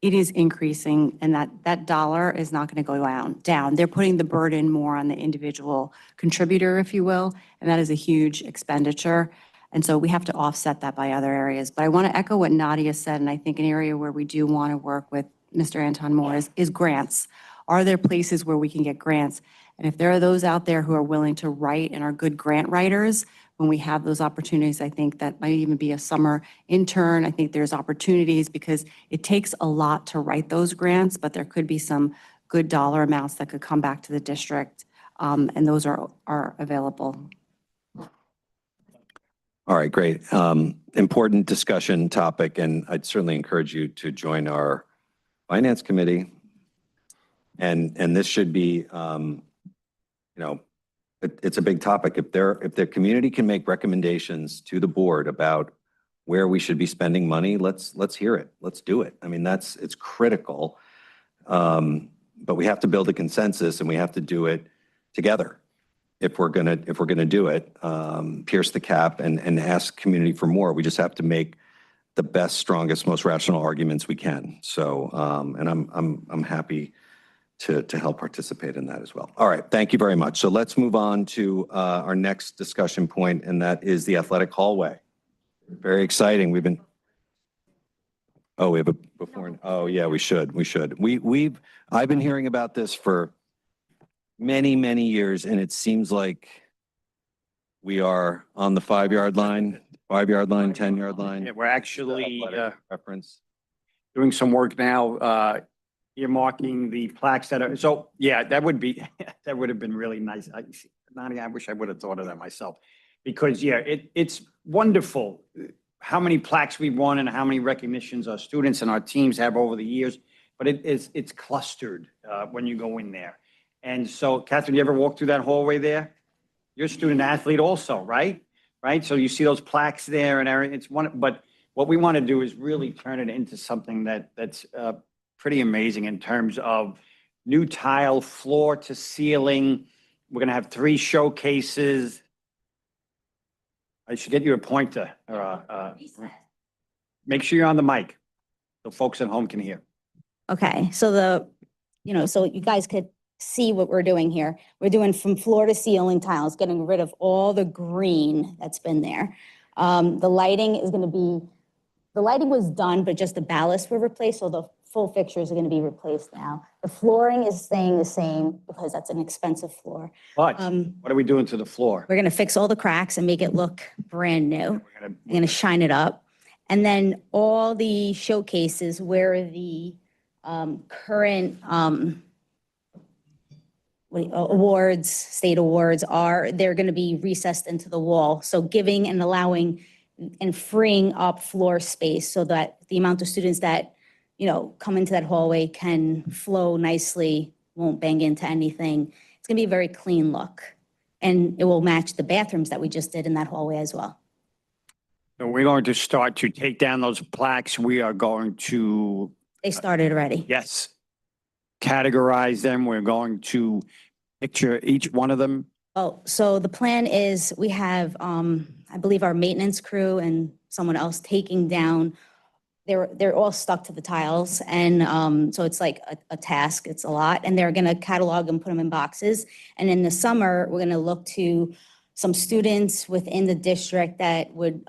it is increasing, and that dollar is not going to go down. They're putting the burden more on the individual contributor, if you will, and that is a huge expenditure. And so we have to offset that by other areas. But I want to echo what Nadia said, and I think an area where we do want to work with Mr. Anton more is grants. Are there places where we can get grants? And if there are those out there who are willing to write and are good grant writers, when we have those opportunities, I think that might even be a summer intern. I think there's opportunities, because it takes a lot to write those grants, but there could be some good dollar amounts that could come back to the district, and those are available. All right, great. Important discussion topic, and I'd certainly encourage you to join our finance committee. And this should be, it's a big topic. If the community can make recommendations to the board about where we should be spending money, let's hear it. Let's do it. I mean, it's critical. But we have to build a consensus, and we have to do it together. If we're gonna do it, pierce the cap and ask community for more. We just have to make the best, strongest, most rational arguments we can. So, and I'm happy to help participate in that as well. All right, thank you very much. So let's move on to our next discussion point, and that is the athletic hallway. Very exciting. We have a before. Oh yeah, we should. I've been hearing about this for many years, and it seems like we are on the 5-yard line, 10-yard line. Yeah, we're actually reference. doing some work now earmarking the plaques that are, so, yeah, that would be, that would have been really nice. Nadia, I wish I would have thought of that myself. Because, yeah, it's wonderful how many plaques we've won and how many recognitions our students and our teams have over the years. But it's clustered when you go in there. And so, Catherine, you ever walk through that hallway there? You're a student athlete also, right? Right? So you see those plaques there and everything. It's one, but what we want to do is really turn it into something that's pretty amazing in terms of new tile, floor to ceiling. We're going to have 3 showcases. I should get you a pointer. Make sure you're on the mic so folks at home can hear. Okay, so so you guys could see what we're doing here. We're doing from floor to ceiling tiles, getting rid of all the green that's been there. The lighting is gonna be, the lighting was done, but just the ballasts were replaced, so the full fixtures are gonna be replaced now. The flooring is staying the same because that's an expensive floor. But what are we doing to the floor? We're gonna fix all the cracks and make it look brand new. I'm gonna shine it up. And then all the showcases where the current awards, state awards are, they're going to be recessed into the wall. So giving and allowing and freeing up floor space so that the amount of students that, come into that hallway can flow nicely, won't bang into anything. It's going to be a very clean look. And it will match the bathrooms that we just did in that hallway as well. So we're going to start to take down those plaques. We are going to, They started already. yes, categorize them. We're going to picture each one of them. Oh, so the plan is we have, I believe our maintenance crew and someone else taking down, they're all stuck to the tiles. And so it's like a task, it's a lot. And they're gonna catalog and put them in boxes. And in the summer, we're gonna look to some students within the district that would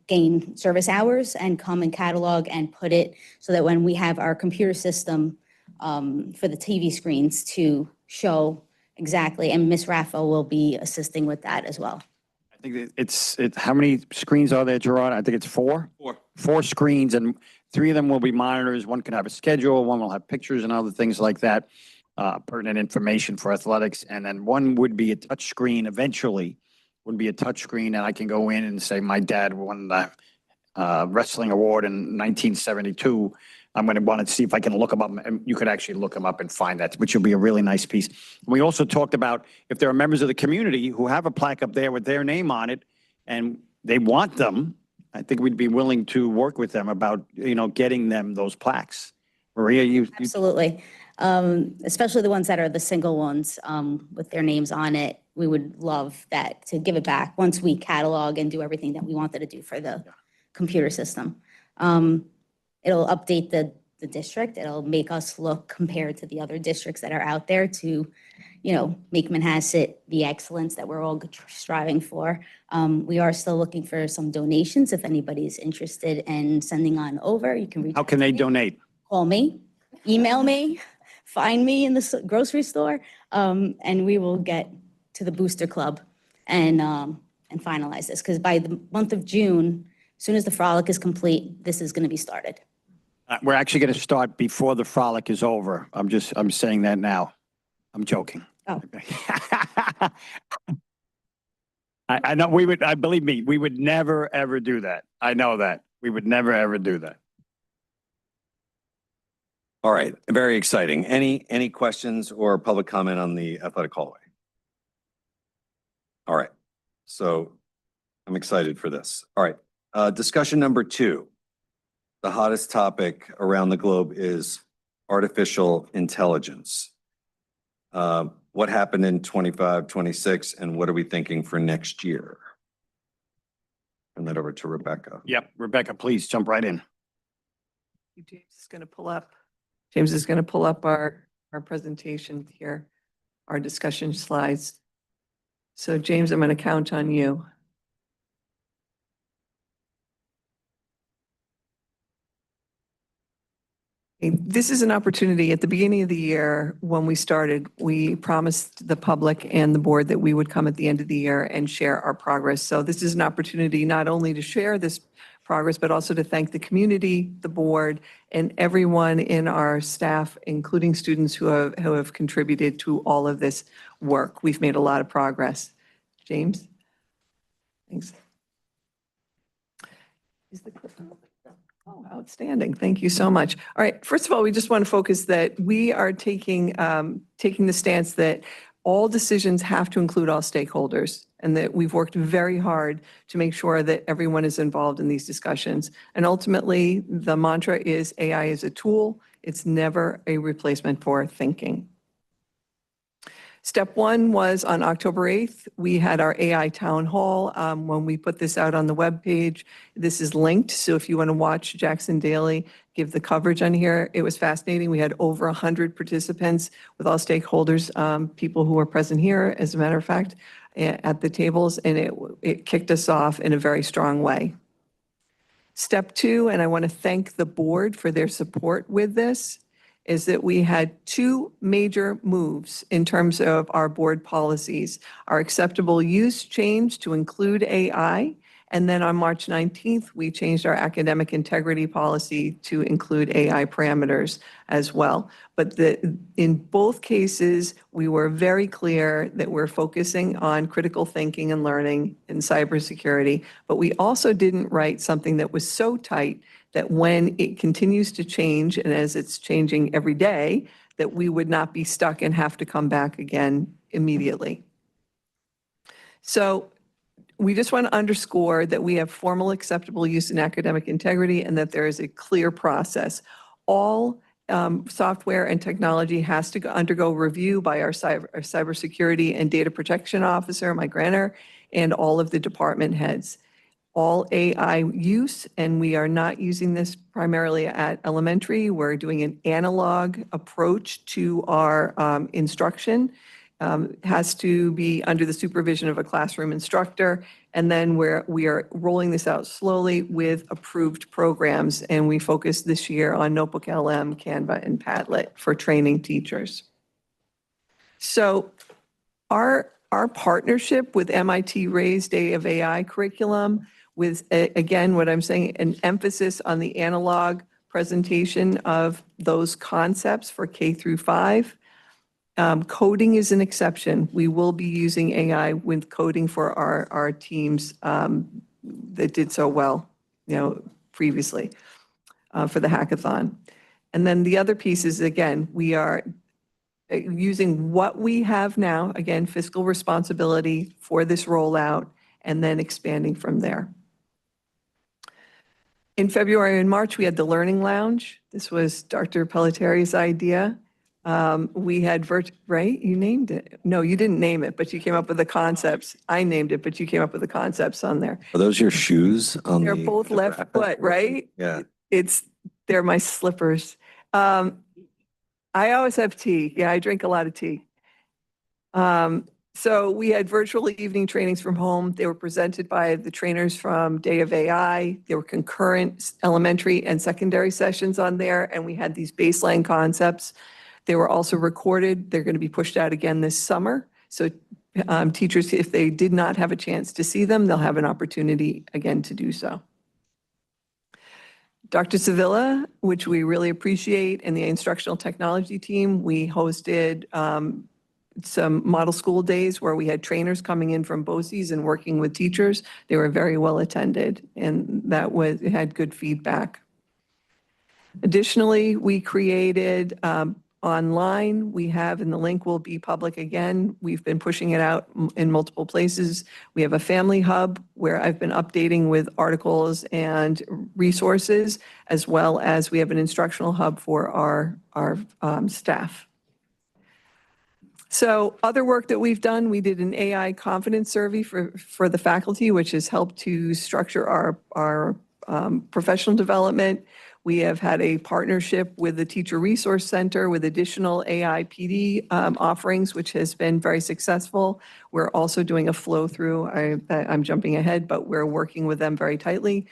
gain service hours and come and catalog and put it so that when we have our computer system for the TV screens to show exactly, and Miss Raffo will be assisting with that as well. I think it's how many screens are there, Gerard? I think it's 4? 4 screens, and 3 of them will be monitors. One can have a schedule, one will have pictures and other things like that, pertinent information for athletics. And then one would be a touch screen eventually, would be a touch screen, and I can go in and say, my dad won the wrestling award in 1972. I'm going to want to see if I can look them up, and you could actually look them up and find that, which will be a really nice piece. We also talked about if there are members of the community who have a plaque up there with their name on it and they want them, I think we'd be willing to work with them about, getting them those plaques. Maria, you Absolutely. Especially the ones that are the single ones with their names on it. We would love that to give it back once we catalog and do everything that we wanted to do for the computer system. It'll update the district. It'll make us look compared to the other districts that are out there to, make Manhasset the excellence that we're all striving for. We are still looking for some donations. If anybody's interested in sending on over, you can reach. how can they donate? Call me, email me, find me in the grocery store, and we will get to the Booster Club and finalize this. Because by the month of June, as soon as the frolic is complete, this is going to be started. We're actually going to start before the frolic is over. I'm saying that now. I'm joking. Oh. I know believe me, we would never, ever do that. I know that. We would never, ever do that. All right, very exciting. Any questions or public comment on the athletic hallway? All right, so I'm excited for this. All right, discussion number 2. The hottest topic around the globe is artificial intelligence. What happened in 25, 26, and what are we thinking for next year? Turn that over to Rebecca. Yep, Rebecca, please jump right in. James is going to pull up our presentation here, our discussion slides. So James, I'm going to count on you. This is an opportunity. At the beginning of the year, when we started, we promised the public and the board that we would come at the end of the year and share our progress. So this is an opportunity not only to share this progress, but also to thank the community, the board, and everyone in our staff, including students who have contributed to all of this work. We've made a lot of progress. James? Thanks. Is the clip on? Oh, outstanding. Thank you so much. All right. First of all, we just want to focus that we are taking the stance that all decisions have to include all stakeholders, and that we've worked very hard to make sure that everyone is involved in these discussions. And ultimately, the mantra is AI is a tool. It's never a replacement for thinking. Step one was on October 8th. We had our AI town hall. When we put this out on the webpage, this is linked. So if you want to watch Jackson Daly give the coverage on here, it was fascinating. We had over 100 participants with all stakeholders, people who were present here, as a matter of fact, at the tables, and it kicked us off in a very strong way. Step two, and I want to thank the board for their support with this, is that we had two major moves in terms of our board policies. Our acceptable use changed to include AI, and then on March 19th, we changed our academic integrity policy to include AI parameters as well. But in both cases, we were very clear that we're focusing on critical thinking and learning in cybersecurity, but we also didn't write something that was so tight that when it continues to change, and as it's changing every day, that we would not be stuck and have to come back again immediately. So we just want to underscore that we have formal acceptable use in academic integrity and that there is a clear process. All software and technology has to undergo review by our cybersecurity and data protection officer, Mike Granner, and all of the department heads. All AI use, and we are not using this primarily at elementary. We're doing an analog approach to our instruction. Has to be under the supervision of a classroom instructor. And then we are rolling this out slowly with approved programs. And we focus this year on Notebook LM, Canva, and Padlet for training teachers. So our partnership with MIT Ray's Day of AI curriculum with, again, what I'm saying, an emphasis on the analog presentation of those concepts for K through 5. Coding is an exception. We will be using AI with coding for our teams that did so well, previously for the hackathon. And then the other piece is, again, we are using what we have now, again, fiscal responsibility for this rollout, and then expanding from there. In February and March, we had the Learning Lounge. This was Dr. Pelletari's idea. We had right? You named it. No, you didn't name it, but you came up with the concepts. I named it, but you came up with the concepts on there. Are those your shoes on They're the? both left foot, right? Yeah. They're my slippers. I always have tea. Yeah, I drink a lot of tea. So we had virtual evening trainings from home. They were presented by the trainers from Day of AI. There were concurrent elementary and secondary sessions on there, and we had these baseline concepts. They were also recorded. They're going to be pushed out again this summer. So teachers, if they did not have a chance to see them, they'll have an opportunity again to do so. Dr. Sevilla, which we really appreciate, and the instructional technology team, we hosted some model school days where we had trainers coming in from BOCES and working with teachers. They were very well attended, and it had good feedback. Additionally, we created online, we have, and the link will be public again. We've been pushing it out in multiple places. We have a family hub where I've been updating with articles and resources, as well as we have an instructional hub for our staff. So other work that we've done, we did an AI confidence survey for the faculty, which has helped to structure our professional development. We have had a partnership with the Teacher Resource Center with additional AI PD offerings, which has been very successful. We're also doing a flow through. I'm jumping ahead, but we're working with them very tightly.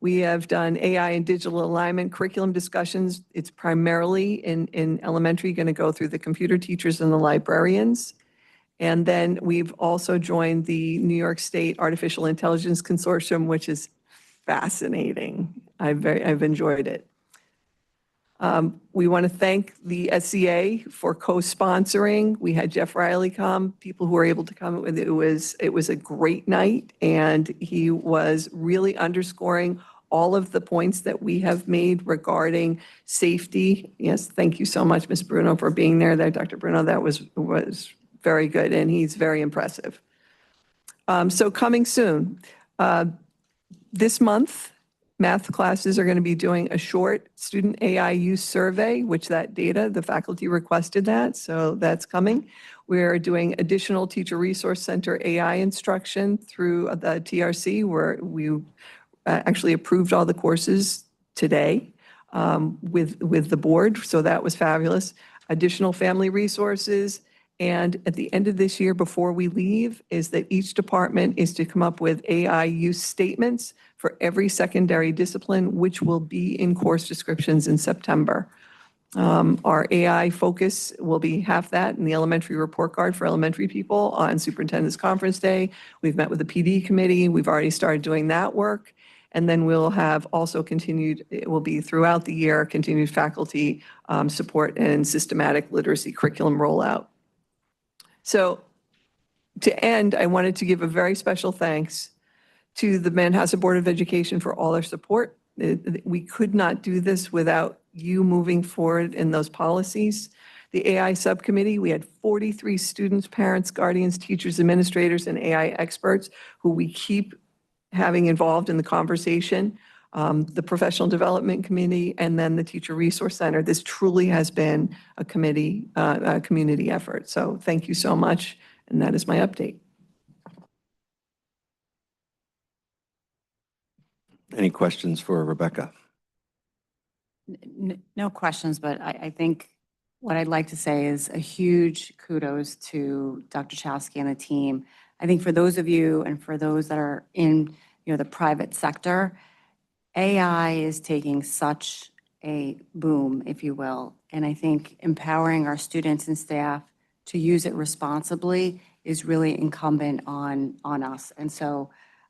We have done AI and digital alignment curriculum discussions. It's primarily in elementary going to go through the computer teachers and the librarians. And then we've also joined the New York State Artificial Intelligence Consortium, which is fascinating. I've enjoyed it. We want to thank the SCA for co-sponsoring. We had Jeff Riley come, people who were able to come. It was a great night, and he was really underscoring all of the points that we have made regarding safety. Yes, thank you so much, Ms. Bruno, for being there. Dr. Bruno, that was very good, and he's very impressive. So coming soon, this month, math classes are going to be doing a short student AI use survey, which that data, the faculty requested that, so that's coming. We're doing additional Teacher Resource Center AI instruction through the TRC, where we actually approved all the courses today with the board, so that was fabulous. Additional family resources, and at the end of this year, before we leave, is that each department is to come up with AI use statements for every secondary discipline, which will be in course descriptions in September. Our AI focus will be half that in the elementary report card for elementary people on Superintendent's Conference Day. We've met with the PD committee. We've already started doing that work. And then we'll have also continued, it will be throughout the year, continued faculty support and systematic literacy curriculum rollout. So to end, I wanted to give a very special thanks to the Manhasset Board of Education for all their support. We could not do this without you moving forward in those policies. The AI subcommittee, we had 43 students, parents, guardians, teachers, administrators, and AI experts who we keep having involved in the conversation. The Professional Development Committee, and then the Teacher Resource Center. This truly has been a committee, a community effort. So thank you so much, and that is my update. Any questions for Rebecca? No questions, but I think what I'd like to say is a huge kudos to Dr. Chowsky and the team. I think for those of you and for those that are in the private sector, AI is taking such a boom, if you will. And I think empowering our students and staff to use it responsibly is really incumbent on us. And so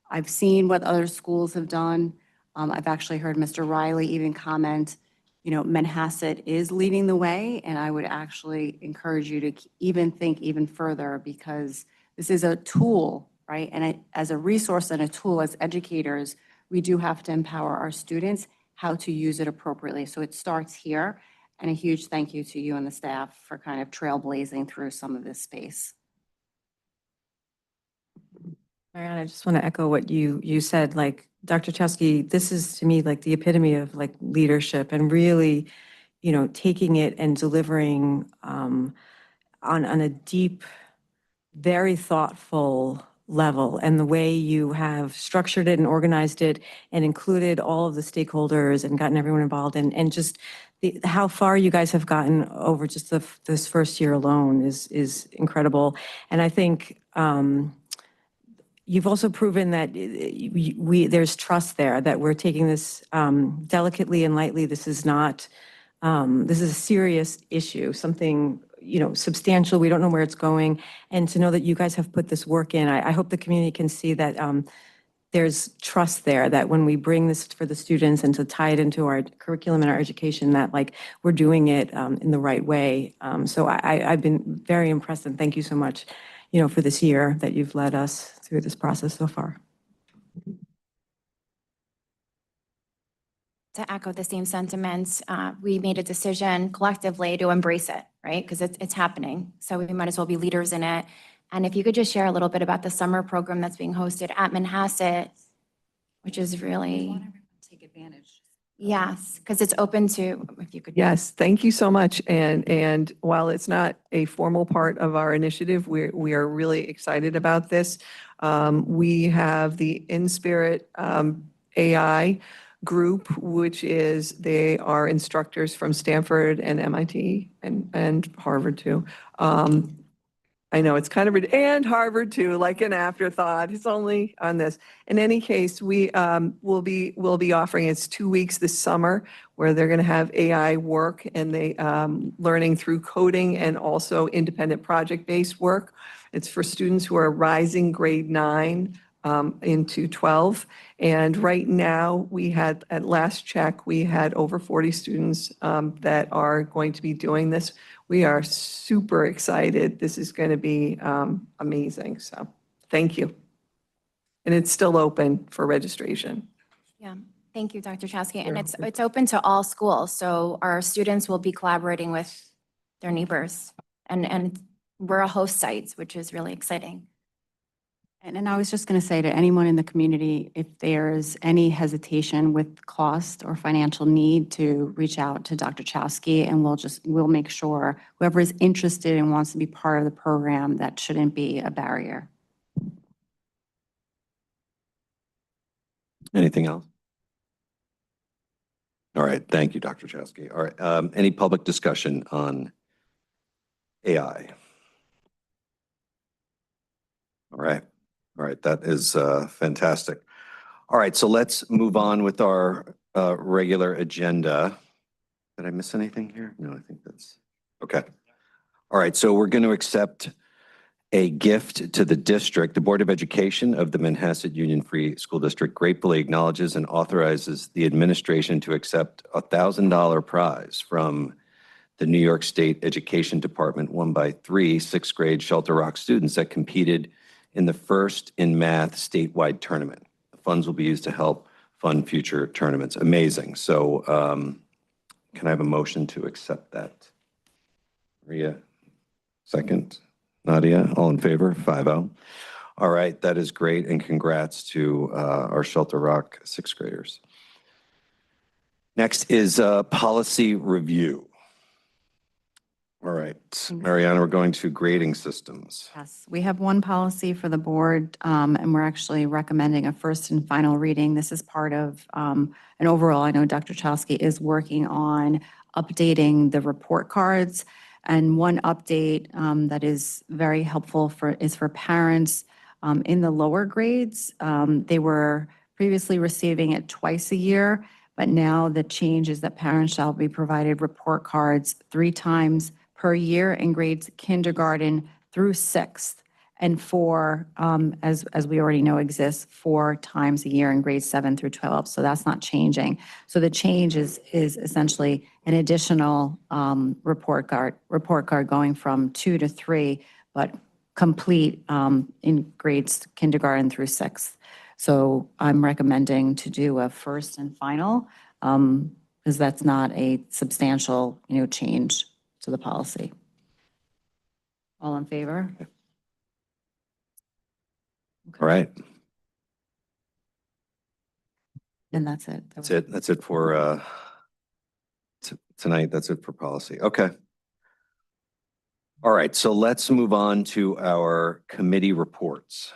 I've seen what other schools have done. I've actually heard Mr. Riley even comment, Manhasset is leading the way, and I would actually encourage you to even think even further, because this is a tool, right? And as a resource and a tool as educators, we do have to empower our students how to use it appropriately. So it starts here, and a huge thank you to you and the staff for kind of trailblazing through some of this space. Marianne, I just want to echo what you said. Like, Dr. Chowsky, this is to me like the epitome of like leadership and really, taking it and delivering on a deep, very thoughtful level, and the way you have structured it and organized it and included all of the stakeholders and gotten everyone involved, and just how far you guys have gotten over just this first year alone is incredible. And I think you've also proven that there's trust there, that we're taking this delicately and lightly. This is not, this is a serious issue, something, substantial. We don't know where it's going. And to know that you guys have put this work in, I hope the community can see that there's trust there, that when we bring this for the students and to tie it into our curriculum and our education, that like we're doing it in the right way. So I've been very impressed, and thank you so much, for this year that you've led us through this process so far. To echo the same sentiments, we made a decision collectively to embrace it, right? Because it's happening. So we might as well be leaders in it. And if you could just share a little bit about the summer program that's being hosted at Manhasset, which is really, Take advantage. yes, because it's open to, if you could. Yes, thank you so much. And while it's not a formal part of our initiative, we are really excited about this. We have the InSpirit AI group, which is, they are instructors from Stanford and MIT and Harvard too. I know it's kind of, and Harvard too, like an afterthought. It's only on this. In any case, we will be offering, it's 2 weeks this summer where they're going to have AI work, and they learning through coding and also independent project-based work. It's for students who are rising grade 9 into 12. And right now, we had, at last check, we had over 40 students that are going to be doing this. We are super excited. This is going to be amazing. So thank you. And it's still open for registration. Yeah, thank you, Dr. Chasky. And it's open to all schools, so our students will be collaborating with their neighbors. And we're a host site, which is really exciting. And I was just going to say to anyone in the community, if there's any hesitation with cost or financial need, to reach out to Dr. Chowsky, and we'll make sure whoever is interested and wants to be part of the program, that shouldn't be a barrier. Anything else? All right, thank you, Dr. Chasky. All right, any public discussion on AI? All right, that is fantastic. All right, so let's move on with our regular agenda. Did I miss anything here? No, I think that's, okay. All right, so we're going to accept a gift to the district. The Board of Education of the Manhasset Union Free School District gratefully acknowledges and authorizes the administration to accept a $1,000 prize from the New York State Education Department, won by 3 sixth grade Shelter Rock students that competed in the First in Math statewide tournament. The funds will be used to help fund future tournaments. Amazing. So can I have a motion to accept that? Maria, second. Nadia, all in favor? 5-0. All right, that is great, and congrats to our Shelter Rock sixth graders. Next is policy review. All right, Mariana, we're going to grading systems. Yes, we have one policy for the board, and we're actually recommending a first and final reading. This is part of an overall, I know Dr. Chowsky is working on updating the report cards. And one update that is very helpful is for parents in the lower grades. They were previously receiving it twice a year, but now the change is that parents shall be provided report cards 3 times per year in grades kindergarten through 6th, and 4, as we already know, exists 4 times a year in grades 7 through 12. So that's not changing. So the change is essentially an additional report card going from 2 to 3, but complete in grades kindergarten through 6th. So I'm recommending to do a first and final, because that's not a substantial, change to the policy. All in favor? All right, And that's it. that's it. That's it for tonight. That's it for policy. Okay. All right, so let's move on to our committee reports.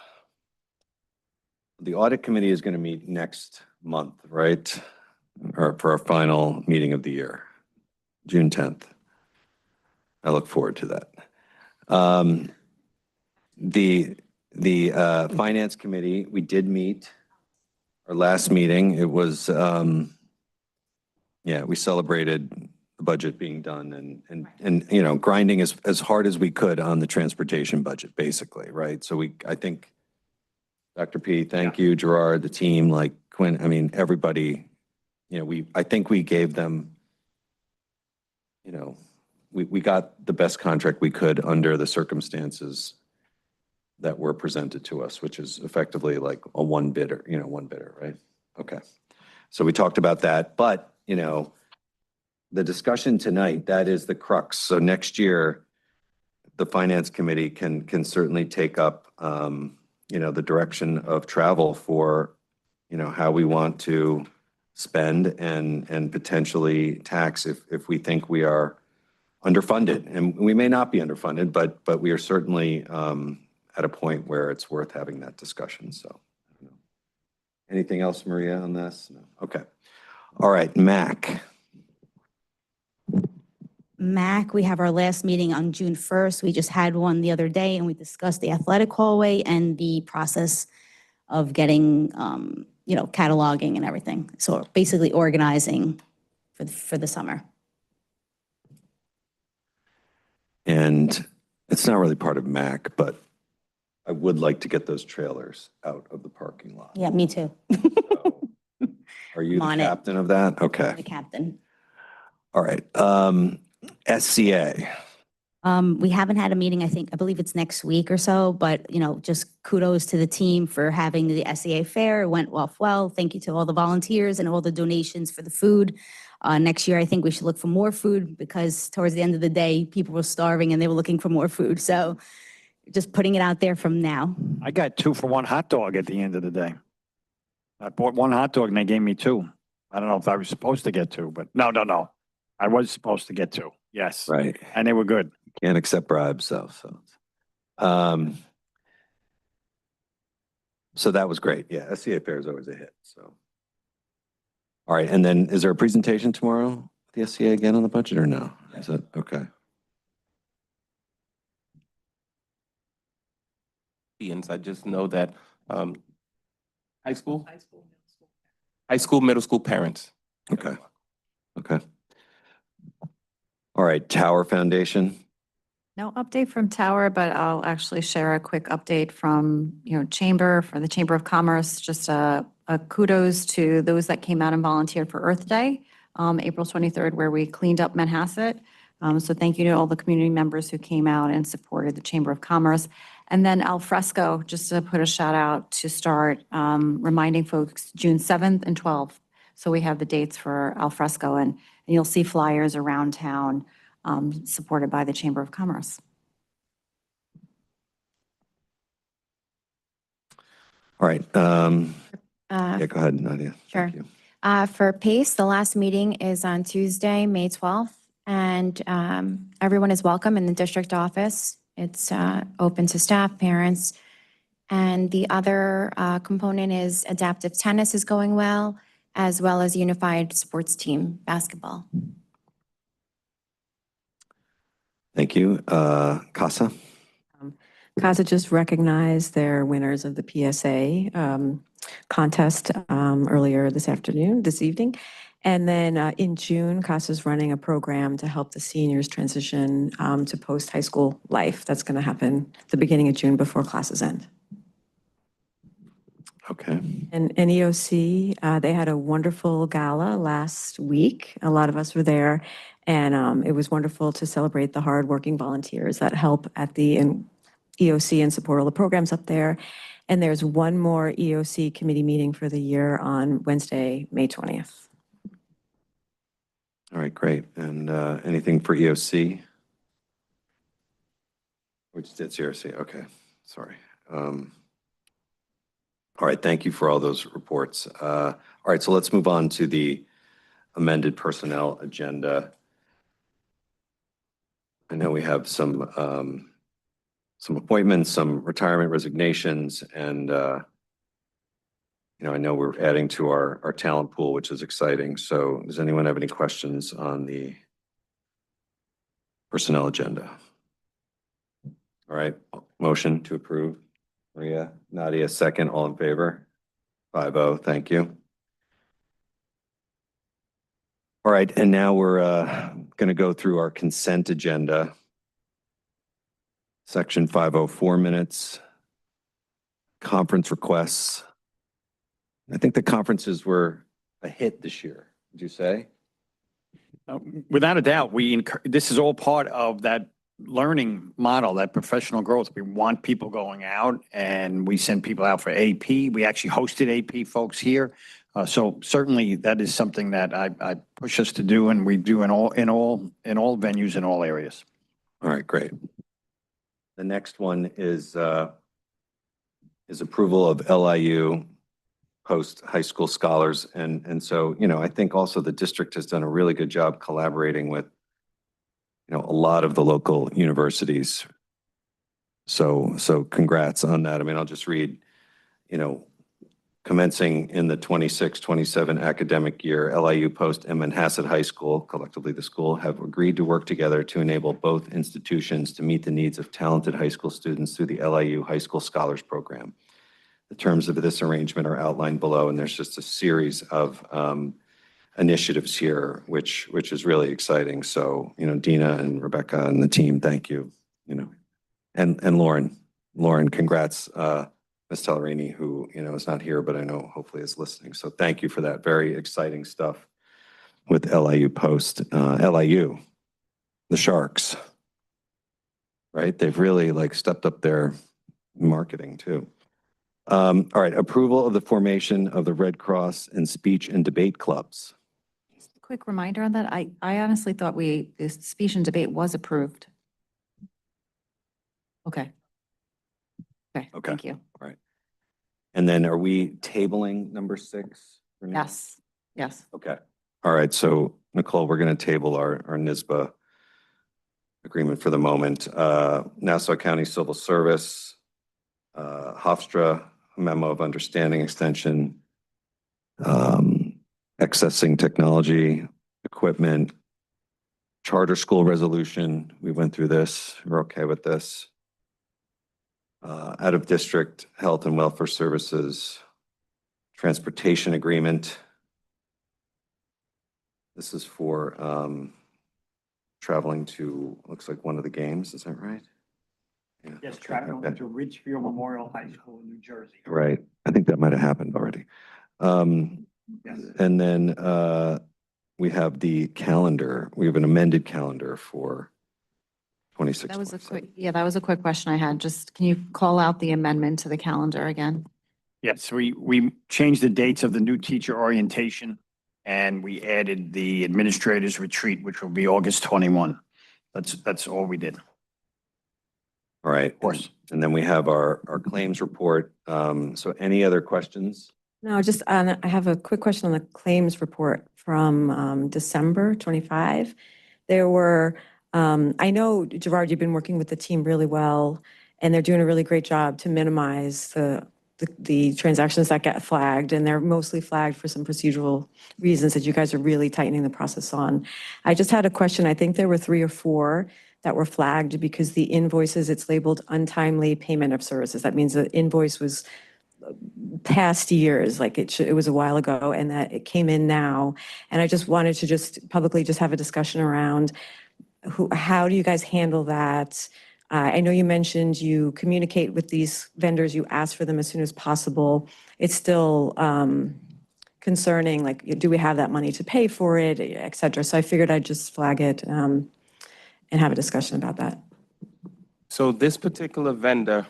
The audit committee is going to meet next month, right? Or for our final meeting of the year, June 10th. I look forward to that. The finance committee, we did meet our last meeting. It was, yeah, we celebrated the budget being done and grinding as hard as we could on the transportation budget, basically, right? So I think, Dr. P, thank you, Gerard, the team, like Quinn, I mean, everybody, I think we gave them, we got the best contract we could under the circumstances that were presented to us, which is effectively like a one bidder, right? Okay. So we talked about that, but, the discussion tonight, that is the crux. So next year, the finance committee can certainly take up, the direction of travel for, how we want to spend and potentially tax if we think we are underfunded. And we may not be underfunded, but we are certainly at a point where it's worth having that discussion. So anything else, Maria, on this? No. Okay. All right, MAC, we have our last meeting on June 1st. We just had one the other day, and we discussed the athletic hallway and the process of getting, cataloging and everything. So basically organizing for the summer. And it's not really part of MAC, but I would like to get those trailers out of the parking lot. Yeah, me too. So, are you I'm the on it. captain of that? Okay. The captain. All right. SCA. We haven't had a meeting, I believe it's next week or so, but, just kudos to the team for having the SEA fair. It went off well. Thank you to all the volunteers and all the donations for the food. Next year, I think we should look for more food because towards the end of the day, people were starving and they were looking for more food. So just putting it out there from now. I got 2 for 1 hot dog at the end of the day. I bought 1 hot dog and they gave me 2. I don't know if I was supposed to get 2, but no. I was supposed to get 2. Yes. Right. And they were good. Can't accept bribes, though. So that was great. Yeah, SCA fair is always a hit. So, all right. And then is there a presentation tomorrow? The SCA again on the budget or no? Is it okay? I just know that high school, middle school parents. Okay. Okay. All right. Tower Foundation. No update from Tower, but I'll actually share a quick update from, Chamber, for the Chamber of Commerce. Just a kudos to those that came out and volunteered for Earth Day, April 23rd, where we cleaned up Manhasset. So thank you to all the community members who came out and supported the Chamber of Commerce. And then Al Fresco, just to put a shout out to start reminding folks, June 7th and 12th. So we have the dates for Al Fresco, and you'll see flyers around town supported by the Chamber of Commerce. All right. Yeah, go ahead, Nadia. Sure. Thank you. For PACE, the last meeting is on Tuesday, May 12th, and everyone is welcome in the district office. It's open to staff, parents, and the other component is adaptive tennis is going well, as well as unified sports team basketball. Thank you. CASA. CASA just recognized their winners of the PSA contest earlier this evening. And then in June, CASA is running a program to help the seniors transition to post-high school life. That's going to happen at the beginning of June before classes end. Okay. And EOC, they had a wonderful gala last week. A lot of us were there. And it was wonderful to celebrate the hardworking volunteers that help at the EOC and support all the programs up there. And there's one more EOC committee meeting for the year on Wednesday, May 20th. All right, great. And anything for EOC? Which did CRC? Okay, sorry. All right, thank you for all those reports. All right, so let's move on to the amended personnel agenda. I know we have some appointments, some retirement resignations, and I know we're adding to our talent pool, which is exciting. So does anyone have any questions on the personnel agenda? All right, motion to approve. Maria, Nadia, second, all in favor? 5-0, thank you. All right, and now we're going to go through our consent agenda. Section 504 minutes, conference requests. I think the conferences were a hit this year, would you say? Without a doubt, this is all part of that learning model, that professional growth. We want people going out, and we send people out for AP. We actually hosted AP folks here. So certainly that is something that I push us to do, and we do in all venues in all areas. All right, great. The next one is approval of LIU post-high school scholars. And so, I think also the district has done a really good job collaborating with, a lot of the local universities. So congrats on that. I mean, I'll just read, commencing in the 26-27 academic year, LIU Post and Manhasset High School, collectively the school, have agreed to work together to enable both institutions to meet the needs of talented high school students through the LIU High School Scholars Program. The terms of this arrangement are outlined below, and there's just a series of initiatives here, which is really exciting. So, Dina and Rebecca and the team, thank you. And Lauren, Lauren, congrats, Ms. Tellerini, who, you know, is not here, but I know hopefully is listening. So thank you for that. Very exciting stuff with LIU Post. LIU, the Sharks, right? They've really like stepped up their marketing too. All right, approval of the formation of the Red Cross and speech and debate clubs. Just a quick reminder on that. I honestly thought this speech and debate was approved. Okay. Okay, Okay. thank you. All right. And then are we tabling number 6 for now? Yes, yes. Okay. All right. So Nicole, we're going to table our NISBA agreement for the moment. Nassau County Civil Service, Hofstra memo of understanding extension, accessing technology, equipment, charter school resolution. We went through this. We're okay with this. Out of district health and welfare services, transportation agreement. This is for traveling to, looks like one of the games. Is that right? Yeah, Yes, okay, traveling okay. to Ridgefield Memorial High School in New Jersey. Right. I think that might have happened already. Yes. And then we have the calendar. We have an amended calendar for 26. That was a quick question I had. Just, can you call out the amendment to the calendar again? Yes, we changed the dates of the new teacher orientation and we added the administrators retreat, which will be August 21. That's all we did. All right. Of course. And then we have our claims report. So any other questions? No, just, I have a quick question on the claims report from December 25. There were, I know, Gerard, you've been working with the team really well, and they're doing a really great job to minimize the transactions that get flagged, and they're mostly flagged for some procedural reasons that you guys are really tightening the process on. I just had a question. I think there were 3 or 4 that were flagged because the invoices, it's labeled untimely payment of services. That means the invoice was past years, like it was a while ago, and that it came in now. And I just wanted to just publicly just have a discussion around how do you guys handle that? I know you mentioned you communicate with these vendors, you ask for them as soon as possible. It's still concerning, like, do we have that money to pay for it, et cetera. So I figured I'd just flag it and have a discussion about that. So this particular vendor,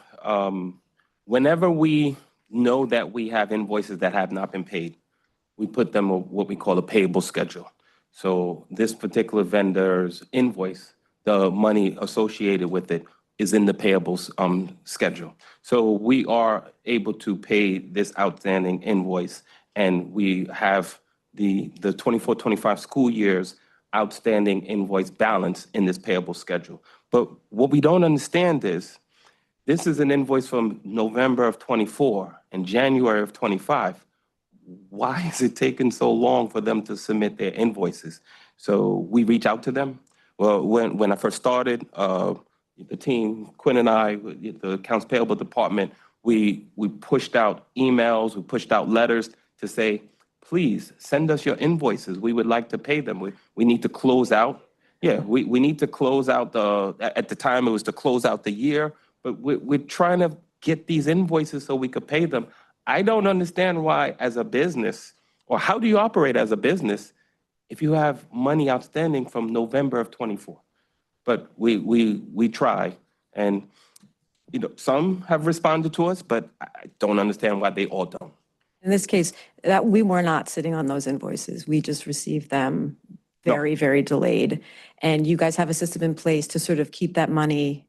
whenever we know that we have invoices that have not been paid, we put them on what we call a payable schedule. So this particular vendor's invoice, the money associated with it is in the payables schedule. So we are able to pay this outstanding invoice, and we have the 24-25 school years outstanding invoice balance in this payable schedule. But what we don't understand is this is an invoice from November of 24 and January of 25. Why is it taking so long for them to submit their invoices? So we reach out to them. Well, when I first started, the team, Quinn and I, the accounts payable department, we pushed out emails, we pushed out letters to say, please send us your invoices. We would like to pay them. We need to close out. Yeah, we need to close out at the time it was to close out the year, but we're trying to get these invoices so we could pay them. I don't understand why, as a business, or how do you operate as a business if you have money outstanding from November of 24? But we try, and you know, some have responded to us, but I don't understand why they all don't. In this case, that we were not sitting on those invoices. We just received them very, very delayed. And you guys have a system in place to sort of keep that money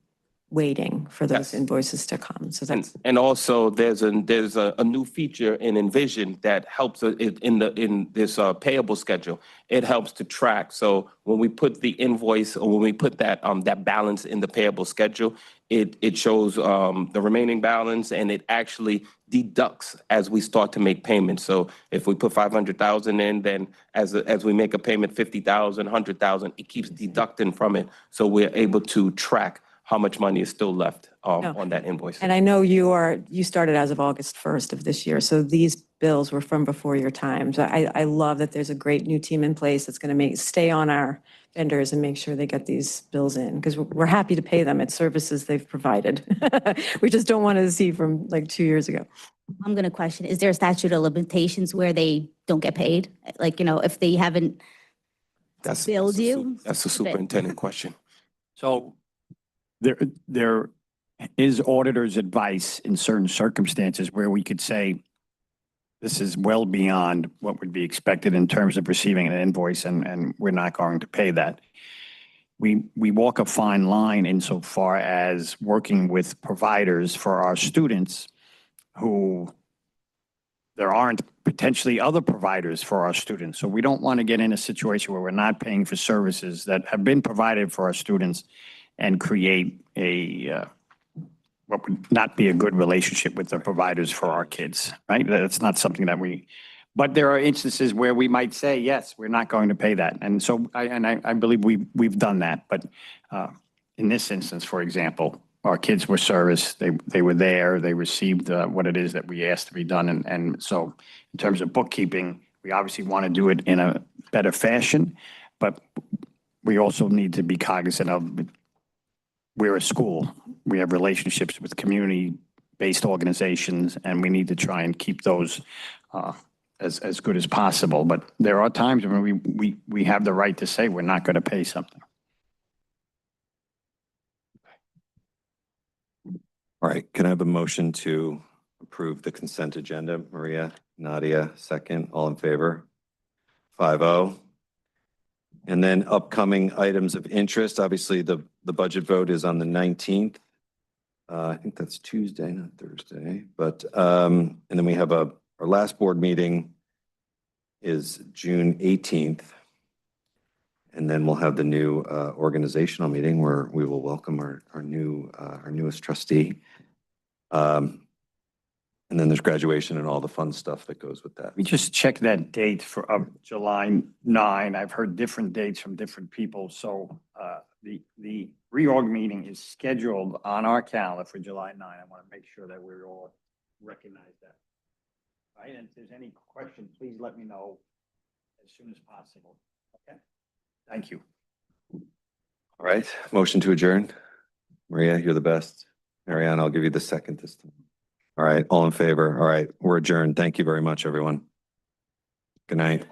waiting for those Yes. invoices to come. So that's. And also there's a new feature in Envision that helps in this payable schedule. It helps to track. So when we put the invoice, or when we put that that balance in the payable schedule, it shows the remaining balance, and it actually deducts as we start to make payments. So if we put 500,000 in, then as we make a payment, 50,000, 100,000, it keeps deducting from it. So we're able to track how much money is still left on that invoice. And I know you started as of August 1st of this year, so these bills were from before your time. So I love that there's a great new team in place that's going to stay on our vendors and make sure they get these bills in, because we're happy to pay them. It's services they've provided. We just don't want to see from like 2 years ago. I'm going to question, is there a statute of limitations where they don't get paid? Like, if they haven't billed you? That's a superintendent question. So there is auditor's advice in certain circumstances where we could say, this is well beyond what would be expected in terms of receiving an invoice, and we're not going to pay that. We walk a fine line insofar as working with providers for our students who there aren't potentially other providers for our students. So we don't want to get in a situation where we're not paying for services that have been provided for our students and create what would not be a good relationship with the providers for our kids, right? That's not something that but there are instances where we might say, yes, we're not going to pay that. And so I believe we've done that. But in this instance, for example, our kids were serviced, they were there, they received what it is that we asked to be done. And so in terms of bookkeeping, we obviously want to do it in a better fashion, but we also need to be cognizant of we're a school. We have relationships with community-based organizations, and we need to try and keep those as good as possible. But there are times when we have the right to say we're not going to pay something. All right, can I have a motion to approve the consent agenda? Maria, Nadia, second, all in favor? 5-0. And then upcoming items of interest, obviously the budget vote is on the 19th. I think that's Tuesday, not Thursday, but, and then we have our last board meeting is June 18th. And then we'll have the new organizational meeting where we will welcome our newest trustee. And then there's graduation and all the fun stuff that goes with that. We just check that date for July 9. I've heard different dates from different people. So the reorg meeting is scheduled on our calendar for July 9. I want to make sure that we all recognize that. Right, and if there's any question, please let me know as soon as possible. Okay? Thank you. All right, motion to adjourn. Maria, you're the best. Marianne, I'll give you the second this time. All right, all in favor? All right, we're adjourned. Thank you very much, everyone. Good night.